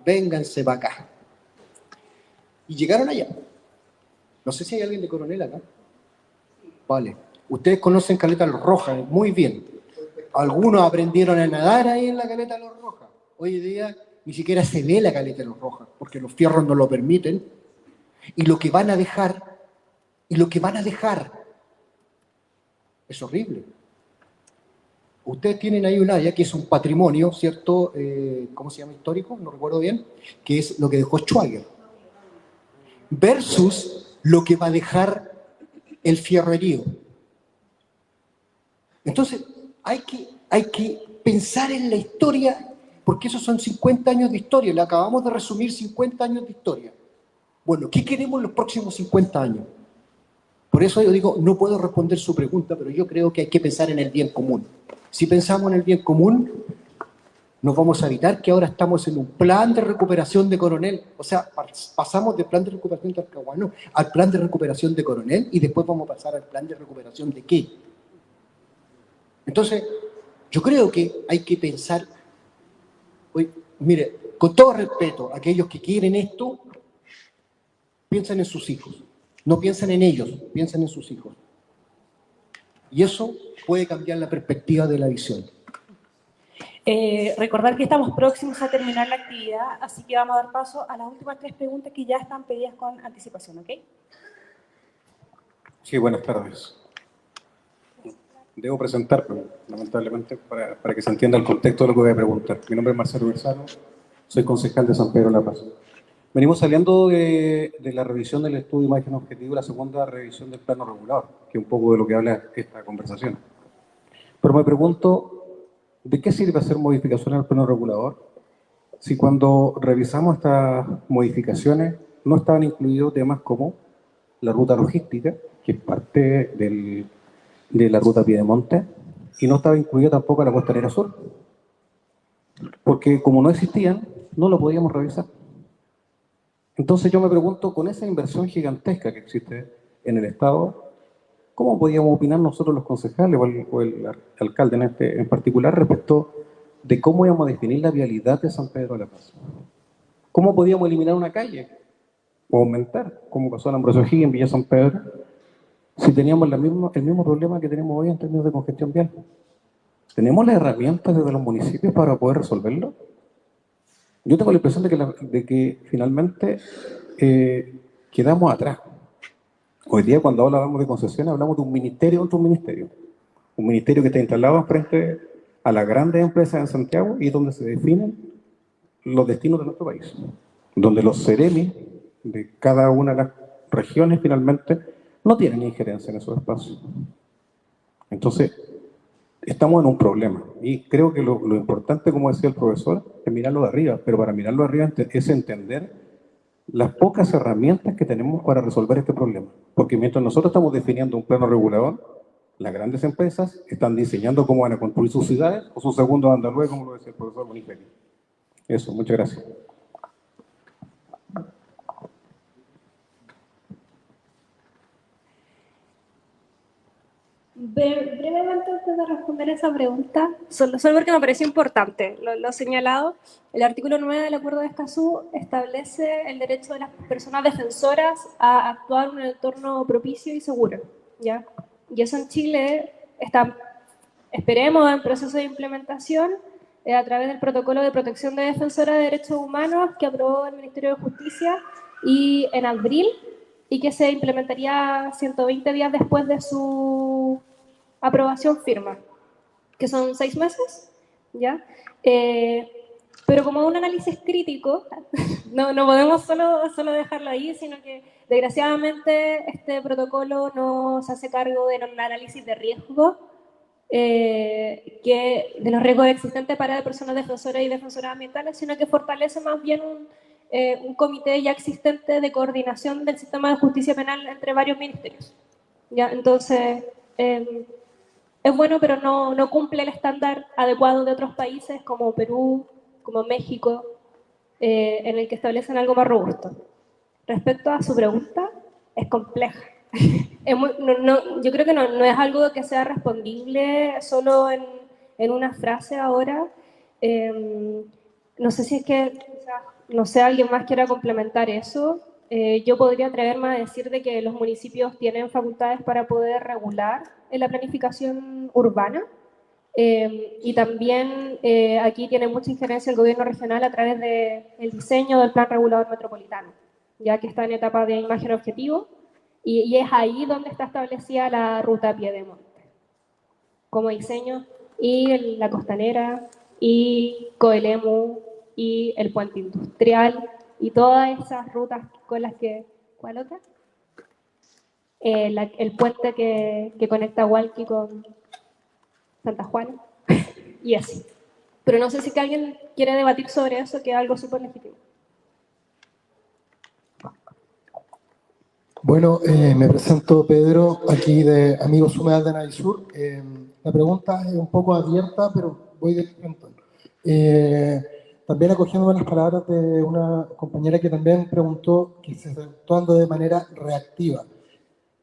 vénganse para acá. Y llegaron allá. No sé si hay alguien de Coronel acá. Vale. Ustedes conocen Caleta Los Rojas, muy bien. Algunos aprendieron a nadar ahí en la Caleta Los Rojas. Hoy día ni siquiera se ve la Caleta Los Rojas, porque los fierros no lo permiten. Y lo que van a dejar, es horrible. Ustedes tienen ahí un área que es un patrimonio, ¿cierto? ¿Cómo se llama? Histórico, no recuerdo bien, que es lo que dejó Schwager. Versus lo que va a dejar el fierrerío. Entonces, hay que pensar en la historia porque esos son 50 años de historia, le acabamos de resumir 50 años de historia. Bueno, ¿qué queremos en los próximos 50 años? Por eso yo digo, no puedo responder su pregunta, pero yo creo que hay que pensar en el bien común. Si pensamos en el bien común, nos vamos a evitar que ahora estamos en un plan de recuperación de Coronel. O sea, pasamos del plan de recuperación de Talcahuano al plan de recuperación de Coronel y después vamos a pasar al plan de recuperación de qué. Entonces, yo creo que hay que pensar, oye, mire, con todo respeto a aquellos que quieren esto, piensen en sus hijos. No piensen en ellos, piensen en sus hijos. Y eso puede cambiar la perspectiva de la visión. Recordar que estamos próximos a terminar la actividad, así que vamos a dar paso a las últimas 3 preguntas que ya están pedidas con anticipación, ¿ok? Sí, buenas tardes. Debo presentarme, lamentablemente, para que se entienda el contexto de lo que voy a preguntar. Mi nombre es Marcelo Bersano, soy concejal de San Pedro de la Paz. Venimos saliendo de la revisión del estudio de imagen objetivo, la segunda revisión del plano regulador, que es un poco de lo que habla esta conversación. Pero me pregunto, ¿de qué sirve hacer modificaciones al plano regulador si cuando revisamos estas modificaciones no estaban incluidos temas como la ruta logística, que es parte de la ruta Piedemonte, y no estaba incluida tampoco la costanera sur? Porque como no existían, no lo podíamos revisar. Entonces yo me pregunto, con esa inversión gigantesca que existe en el Estado, ¿cómo podíamos opinar nosotros los concejales o el alcalde en particular respecto de cómo íbamos a definir la vialidad de San Pedro de la Paz? ¿Cómo podíamos eliminar una calle o aumentar, como pasó en Ambrosio O'Higgins en Villa San Pedro, si teníamos el mismo problema que tenemos hoy en términos de congestión vial? ¿Tenemos las herramientas desde los municipios para poder resolverlo? Yo tengo la impresión de que finalmente quedamos atrás. Hoy día, cuando hablamos de concesiones, hablamos de un ministerio contra un ministerio. Un ministerio que está instalado frente a las grandes empresas en Santiago y donde se definen los destinos de nuestro país. Donde los CEREMI de cada una de las regiones finalmente no tienen injerencia en esos espacios. Entonces, estamos en un problema. Y creo que lo importante, como decía el profesor, es mirarlo de arriba. Pero para mirarlo de arriba es entender las pocas herramientas que tenemos para resolver este problema. Porque mientras nosotros estamos definiendo un plano regulador, las grandes empresas están diseñando cómo van a construir sus ciudades o sus segundos andalúes, como lo decía el profesor Bonifelli. Eso, muchas gracias. Brevemente, antes de responder esa pregunta, solo porque me pareció importante lo señalado, el artículo 9 del Acuerdo de Escazú establece el derecho de las personas defensoras a actuar en un entorno propicio y seguro, ¿ya? Y eso en Chile está, esperemos, en proceso de implementación a través del Protocolo de Protección de Defensoras de Derechos Humanos que aprobó el Ministerio de Justicia y en abril, y que se implementaría 120 días después de su aprobación firma, que son 6 meses, ¿ya? Pero como un análisis crítico, no podemos solo dejarlo ahí, sino que desgraciadamente este protocolo no se hace cargo del análisis de riesgo, de los riesgos existentes para personas defensoras y defensoras ambientales, sino que fortalece más bien un comité ya existente de coordinación del sistema de justicia penal entre varios ministerios. ¿Ya? Entonces, es bueno, pero no cumple el estándar adecuado de otros países como Perú, como México, en el que establecen algo más robusto. Respecto a su pregunta, es compleja. Yo creo que no es algo que sea respondible solo en una frase ahora. No sé si es que, no sé, alguien más quiera complementar eso. Yo podría atreverme a decir de que los municipios tienen facultades para poder regular en la planificación urbana. Y también aquí tiene mucha injerencia el gobierno regional a través del diseño del plan regulador metropolitano, ya que está en etapa de imagen objetivo, y es ahí donde está establecida la ruta Piedemonte como diseño, y la costanera, y Coelemu, y el puente industrial, y todas esas rutas con las que... ¿Cuál otra? El puente que conecta Hualqui con Santa Juana, y así. Pero no sé si que alguien quiere debatir sobre eso, que es algo súper legítimo. Bueno, me presento Pedro, aquí de Amigos Humedal de Navisur. La pregunta es un poco abierta, pero voy de frente. También acogiendo las palabras de una compañera que también preguntó que se está actuando de manera reactiva.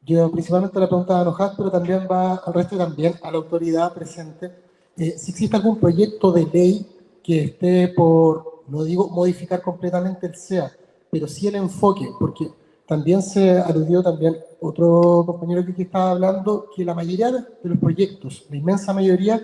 Yo principalmente la pregunta a Nojat, pero también va al resto y también a la autoridad presente. Si existe algún proyecto de ley que esté por, no digo modificar completamente el SEA, pero sí el enfoque, porque también se aludió también otro compañero que aquí estaba hablando, que la mayoría de los proyectos, la inmensa mayoría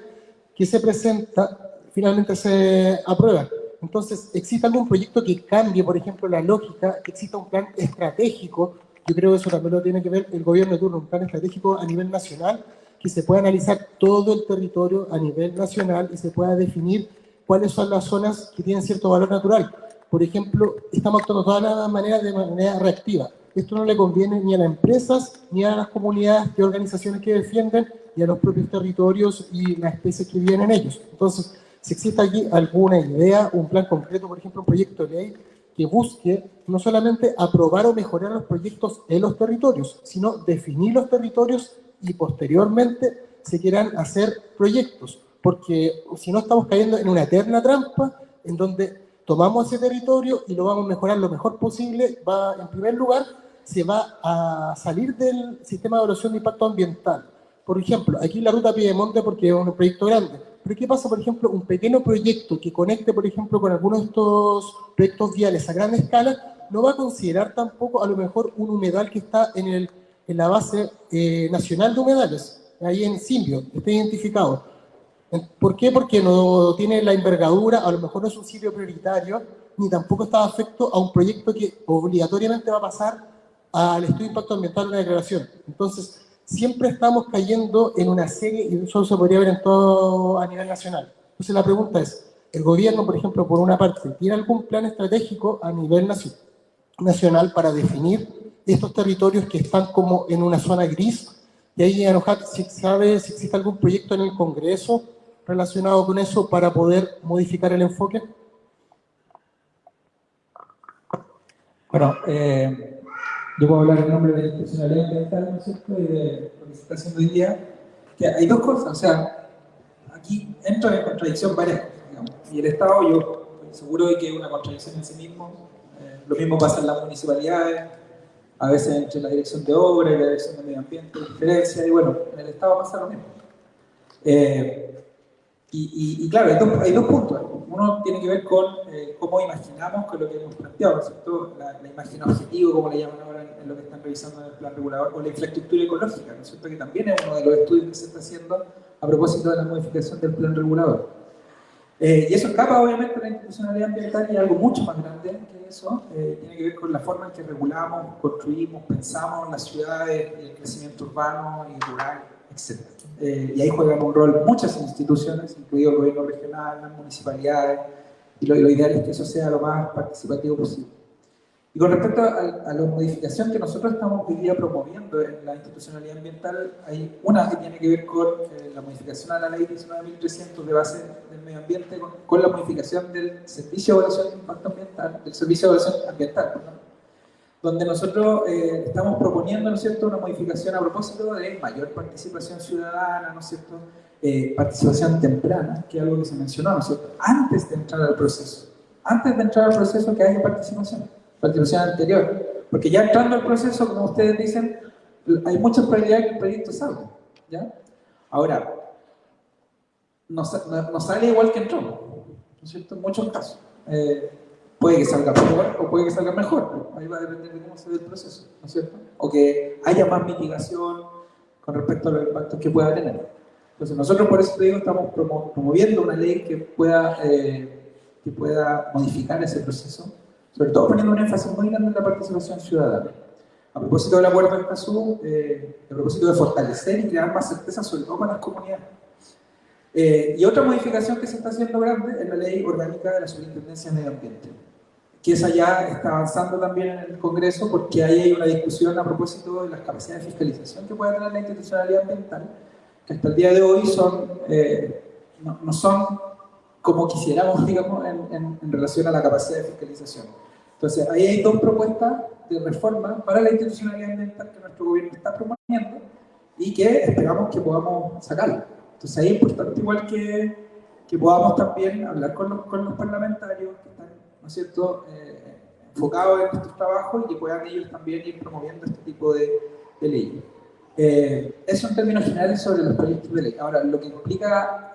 que se presenta, finalmente se aprueba. Entonces, ¿existe algún proyecto que cambie, por ejemplo, la lógica, que exista un plan estratégico? Yo creo que eso también lo tiene que ver el gobierno de turno, un plan estratégico a nivel nacional, que se pueda analizar todo el territorio a nivel nacional y se pueda definir cuáles son las zonas que tienen cierto valor natural. Por ejemplo, estamos actuando de todas las maneras de manera reactiva. Esto no le conviene ni a las empresas, ni a las comunidades y organizaciones que defienden, y a los propios territorios y las especies que viven en ellos. Entonces, si existe aquí alguna idea, un plan concreto, por ejemplo, un proyecto de ley que busque no solamente aprobar o mejorar los proyectos en los territorios, sino definir los territorios y posteriormente se quieran hacer proyectos, porque si no estamos cayendo en una eterna trampa en donde tomamos ese territorio y lo vamos a mejorar lo mejor posible. Va, en primer lugar, se va a salir del sistema de evaluación de impacto ambiental. Por ejemplo, aquí la ruta Piedemonte, porque es un proyecto grande, pero ¿qué pasa, por ejemplo, un pequeño proyecto que conecte, por ejemplo, con algunos de estos proyectos viales a gran escala, no va a considerar tampoco a lo mejor un humedal que está en la base nacional de humedales, ahí en Simbio, está identificado. ¿Por qué? Porque no tiene la envergadura, a lo mejor no es un sitio prioritario, ni tampoco está afecto a un proyecto que obligatoriamente va a pasar al estudio de impacto ambiental de una declaración. Entonces, siempre estamos cayendo en una serie, y eso se podría ver en todo a nivel nacional. Entonces la pregunta es, ¿el gobierno, por ejemplo, por una parte, tiene algún plan estratégico a nivel nacional para definir estos territorios que están como en una zona gris? Y ahí, Anojat, si sabe si existe algún proyecto en el Congreso relacionado con eso para poder modificar el enfoque. Bueno, yo puedo hablar en nombre de la institucionalidad ambiental, ¿no es cierto?, y de lo que se está haciendo hoy día, que hay dos cosas, o sea, aquí entra en contradicción varias cosas, digamos, y el Estado, yo estoy seguro de que es una contradicción en sí mismo, lo mismo pasa en las municipalidades, a veces entre la dirección de obra y la dirección de medio ambiente, diferencia, y bueno, en el Estado pasa lo mismo. Y claro, hay dos puntos. Uno tiene que ver con cómo imaginamos con lo que hemos planteado, ¿no es cierto? La imagen objetivo, como le llaman ahora en lo que están revisando en el plan regulador, o la infraestructura ecológica, ¿no es cierto? Que también es uno de los estudios que se está haciendo a propósito de la modificación del plan regulador. Y eso escapa obviamente de la institucionalidad ambiental y algo mucho más grande que eso, tiene que ver con la forma en que regulamos, construimos, pensamos las ciudades, el crecimiento urbano y rural, etc. Y ahí juegan un rol muchas instituciones, incluido el gobierno regional, las municipalidades, y lo ideal es que eso sea lo más participativo posible. Y con respecto a la modificación que nosotros estamos hoy día promoviendo en la institucionalidad ambiental, hay una que tiene que ver con la modificación a la ley 19.300 de base del medio ambiente, con la modificación del servicio de evaluación de impacto ambiental, del servicio de evaluación ambiental, ¿no? Donde nosotros estamos proponiendo, ¿no es cierto?, una modificación a propósito de mayor participación ciudadana, ¿no es cierto?, participación temprana, que es algo que se mencionó, ¿no es cierto?, antes de entrar al proceso. Antes de entrar al proceso que haya participación anterior. Porque ya entrando al proceso, como ustedes dicen, hay muchas probabilidades que el proyecto salga, ¿ya? Ahora, no sale igual que entró, ¿no es cierto?, en muchos casos. Puede que salga peor o puede que salga mejor. Ahí va a depender de cómo se dé el proceso, ¿no es cierto? O que haya más mitigación con respecto a los impactos que pueda tener. Entonces nosotros por eso te digo, estamos promoviendo una ley que pueda modificar ese proceso, sobre todo poniendo un énfasis muy grande en la participación ciudadana. A propósito del acuerdo de Escazú, a propósito de fortalecer y crear más certeza, sobre todo para las comunidades. Y otra modificación que se está haciendo grande es la ley orgánica de la Superintendencia de Medio Ambiente, que esa ya está avanzando también en el Congreso, porque ahí hay una discusión a propósito de las capacidades de fiscalización que puede tener la institucionalidad ambiental, que hasta el día de hoy son, no son como quisiéramos, digamos, en relación a la capacidad de fiscalización. Entonces, ahí hay dos propuestas de reforma para la institucionalidad ambiental que nuestro gobierno está promoviendo y que esperamos que podamos sacarla. Entonces, ahí es importante igual que podamos también hablar con los parlamentarios que están, ¿no es cierto?, enfocados en nuestros trabajos y que puedan ellos también ir promoviendo este tipo de leyes. Eso en términos generales sobre los proyectos de ley. Ahora, lo que implica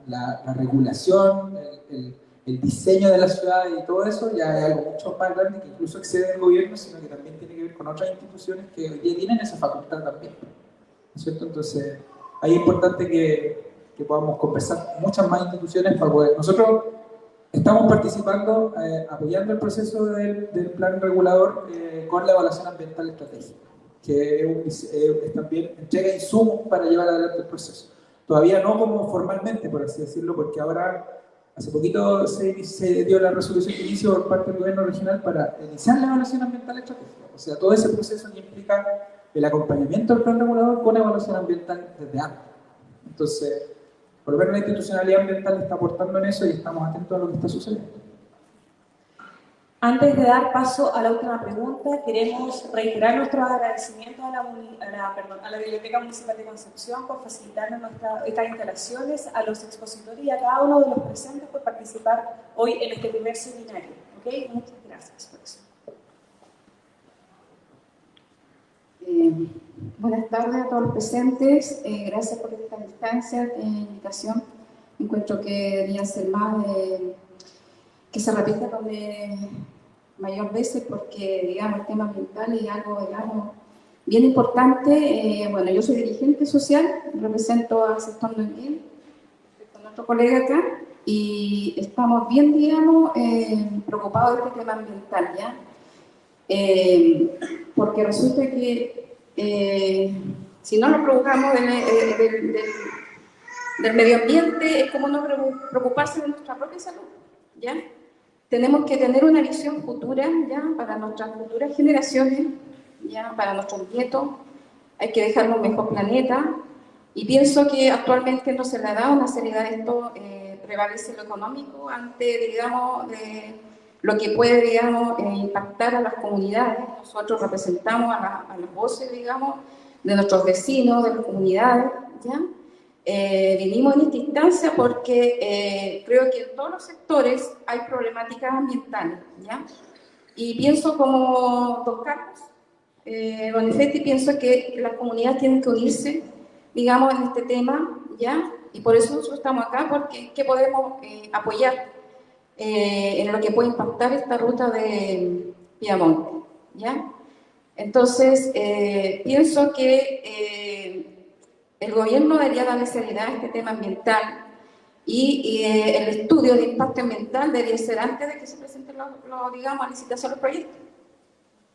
la regulación, el diseño de la ciudad y todo eso, ya es algo mucho más grande que incluso excede el gobierno, sino que también tiene que ver con otras instituciones que hoy día tienen esa facultad también, ¿no es cierto? Entonces, ahí es importante que podamos conversar muchas más instituciones para poder... Nosotros estamos participando, apoyando el proceso del plan regulador con la evaluación ambiental estratégica, que es también entrega insumos para llevar adelante el proceso. Todavía no como formalmente, por así decirlo, porque ahora, hace poquito se dio la resolución de inicio por parte del gobierno regional para iniciar la evaluación ambiental estratégica. O sea, todo ese proceso que implica el acompañamiento del plan regulador con evaluación ambiental desde antes. Entonces, por lo menos la institucionalidad ambiental está aportando en eso y estamos atentos a lo que está sucediendo. Antes de dar paso a la última pregunta, queremos reiterar nuestros agradecimientos a la Biblioteca Municipal de Concepción por facilitarnos estas instalaciones, a los expositores y a cada uno de los presentes por participar hoy en este primer seminario. ¿Okay? Muchas gracias por eso. Buenas tardes a todos los presentes. Gracias por esta instancia de invitación. Encuentro que debería ser más que se repita con mayor veces porque, digamos, el tema ambiental es algo, digamos, bien importante. Bueno, yo soy dirigente social, represento al sector Nonguén, con otro colega acá, y estamos bien, digamos, preocupados de este tema ambiental, ¿ya? Porque resulta que si no nos preocupamos del medio ambiente, es como no preocuparse de nuestra propia salud, ¿ya? Tenemos que tener una visión futura, ¿ya? Para nuestras futuras generaciones, ¿ya? Para nuestros nietos, hay que dejar un mejor planeta, y pienso que actualmente no se le ha dado una seriedad a esto, prevalece lo económico ante, digamos, lo que puede, digamos, impactar a las comunidades. Nosotros representamos a las voces, digamos, de nuestros vecinos, de las comunidades, ¿ya? Vinimos en esta instancia porque creo que en todos los sectores hay problemáticas ambientales, ¿ya? Y pienso como don Carlos Bonifetti, pienso que las comunidades tienen que unirse, digamos, en este tema, ¿ya? Y por eso nosotros estamos acá, porque ¿qué podemos apoyar en lo que puede impactar esta ruta de Piamonte, ¿ya? Entonces, pienso que el gobierno debería darle seriedad a este tema ambiental y el estudio de impacto ambiental debería ser antes de que se presenten digamos, a licitación los proyectos,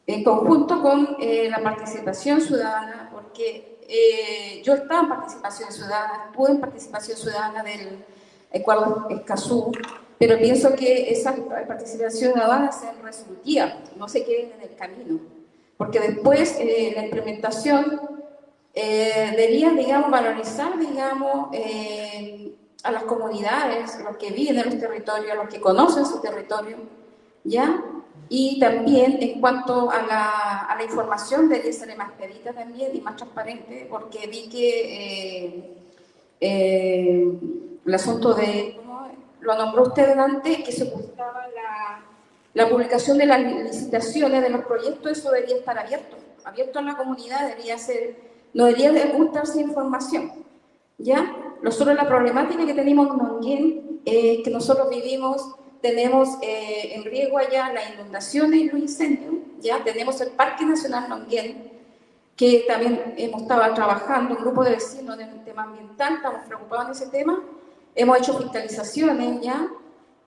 en conjunto con la participación ciudadana, porque yo estaba en participación ciudadana, estuve en participación ciudadana del Acuerdo Escazú, pero pienso que esa participación ciudadana sea resolutiva, no se queden en el camino, porque después la implementación debería, digamos, valorizar, digamos, a las comunidades, los que viven en los territorios, los que conocen su territorio, ¿ya? Y también en cuanto a la información debería ser más expedita también y más transparente, porque vi que el asunto de, ¿cómo lo nombró usted antes, que se buscaba la publicación de las licitaciones de los proyectos, eso debería estar abierto a la comunidad, debería ser... No debería de ocultarse información, ¿ya? Nosotros la problemática que tenemos en Nonguén es que nosotros tenemos en riesgo allá las inundaciones y los incendios, ¿ya? Tenemos el Parque Nacional Nonguén, que también hemos estado trabajando, un grupo de vecinos del tema ambiental, estamos preocupados en ese tema, hemos hecho fiscalizaciones, ¿ya?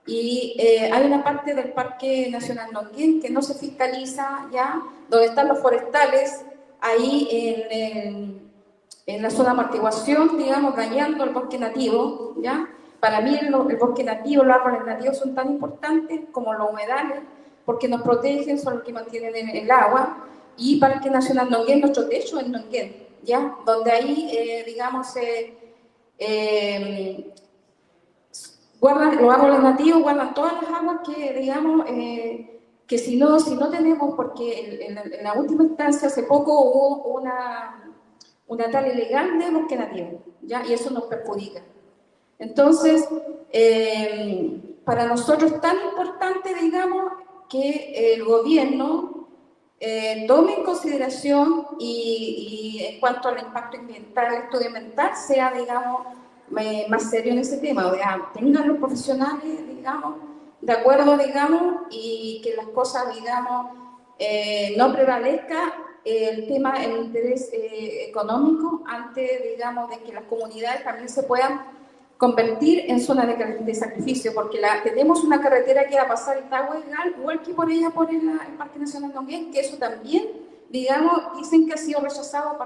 Y hay una parte del Parque Nacional Nonguén que no se fiscaliza, ¿ya? Donde están los forestales, ahí en la zona de amortiguación, digamos, dañando el bosque nativo, ¿ya? Para mí el bosque nativo, los árboles nativos son tan importantes como los humedales, porque nos protegen, son los que mantienen el agua, y Parque Nacional Nonguén, nuestro techo es Nonguén, ¿ya? Donde ahí, digamos, guardan, los árboles nativos guardan todas las aguas que, digamos, que si no tenemos, porque en la última instancia hace poco hubo una tala ilegal de bosque nativo, ¿ya? Y eso nos perjudica. Entonces, para nosotros es tan importante, digamos, que el gobierno tome en consideración y en cuanto al impacto ambiental, el estudio ambiental sea, digamos, más serio en ese tema, o sea, tengan los profesionales, digamos, de acuerdo, digamos, y que las cosas, digamos, no prevalezca el tema, el interés económico, antes, digamos, de que las comunidades también se puedan convertir en zona de sacrificio, porque tenemos una carretera que va a pasar Itagüe, igual que por ella, por el Parque Nacional Longuén, que eso también, digamos, dicen que ha sido rechazado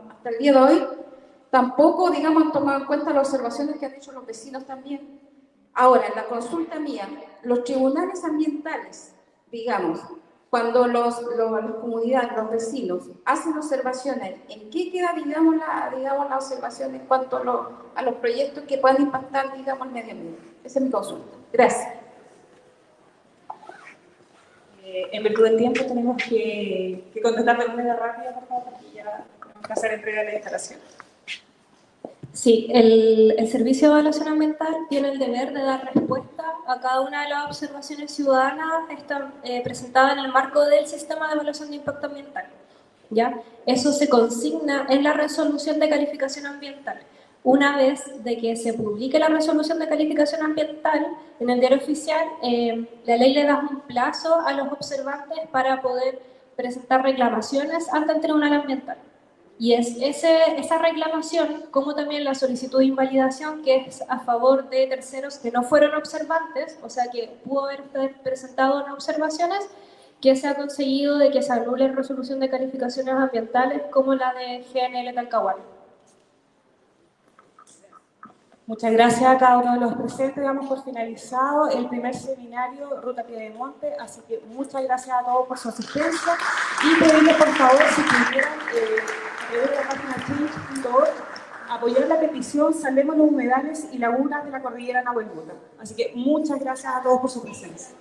hasta el día de hoy. Tampoco, digamos, han tomado en cuenta las observaciones que han hecho los vecinos también. Ahora, en la consulta mía, los tribunales ambientales, digamos, cuando las comunidades, los vecinos, hacen observaciones, ¿en qué queda, digamos, la observación en cuanto a los proyectos que puedan impactar, digamos, el medio ambiente? Esa es mi consulta. Gracias. En virtud del tiempo tenemos que contestar de manera rápida, por favor, porque ya tenemos que hacer entrega de la instalación. Sí, el Servicio de Evaluación Ambiental tiene el deber de dar respuesta a cada una de las observaciones ciudadanas presentadas en el marco del Sistema de Evaluación de Impacto Ambiental, ¿ya? Eso se consigna en la resolución de calificación ambiental. Una vez de que se publique la resolución de calificación ambiental en el diario oficial, la ley le da un plazo a los observantes para poder presentar reclamaciones ante el Tribunal Ambiental. Y es esa reclamación, como también la solicitud de invalidación, que es a favor de terceros que no fueron observantes, o sea que pudo haber presentado no observaciones, que se ha conseguido de que se anule resolución de calificaciones ambientales como la de GNL Talcahuano. Muchas gracias a cada uno de los presentes. Damos por finalizado el primer seminario Ruta Piedemonte, así que muchas gracias a todos por su asistencia y pedirles por favor, si pudieran, a través de la página change.org, apoyar la petición Salvemos los humedales y lagunas de la cordillera Nahuelbuta. Así que muchas gracias a todos por su presencia.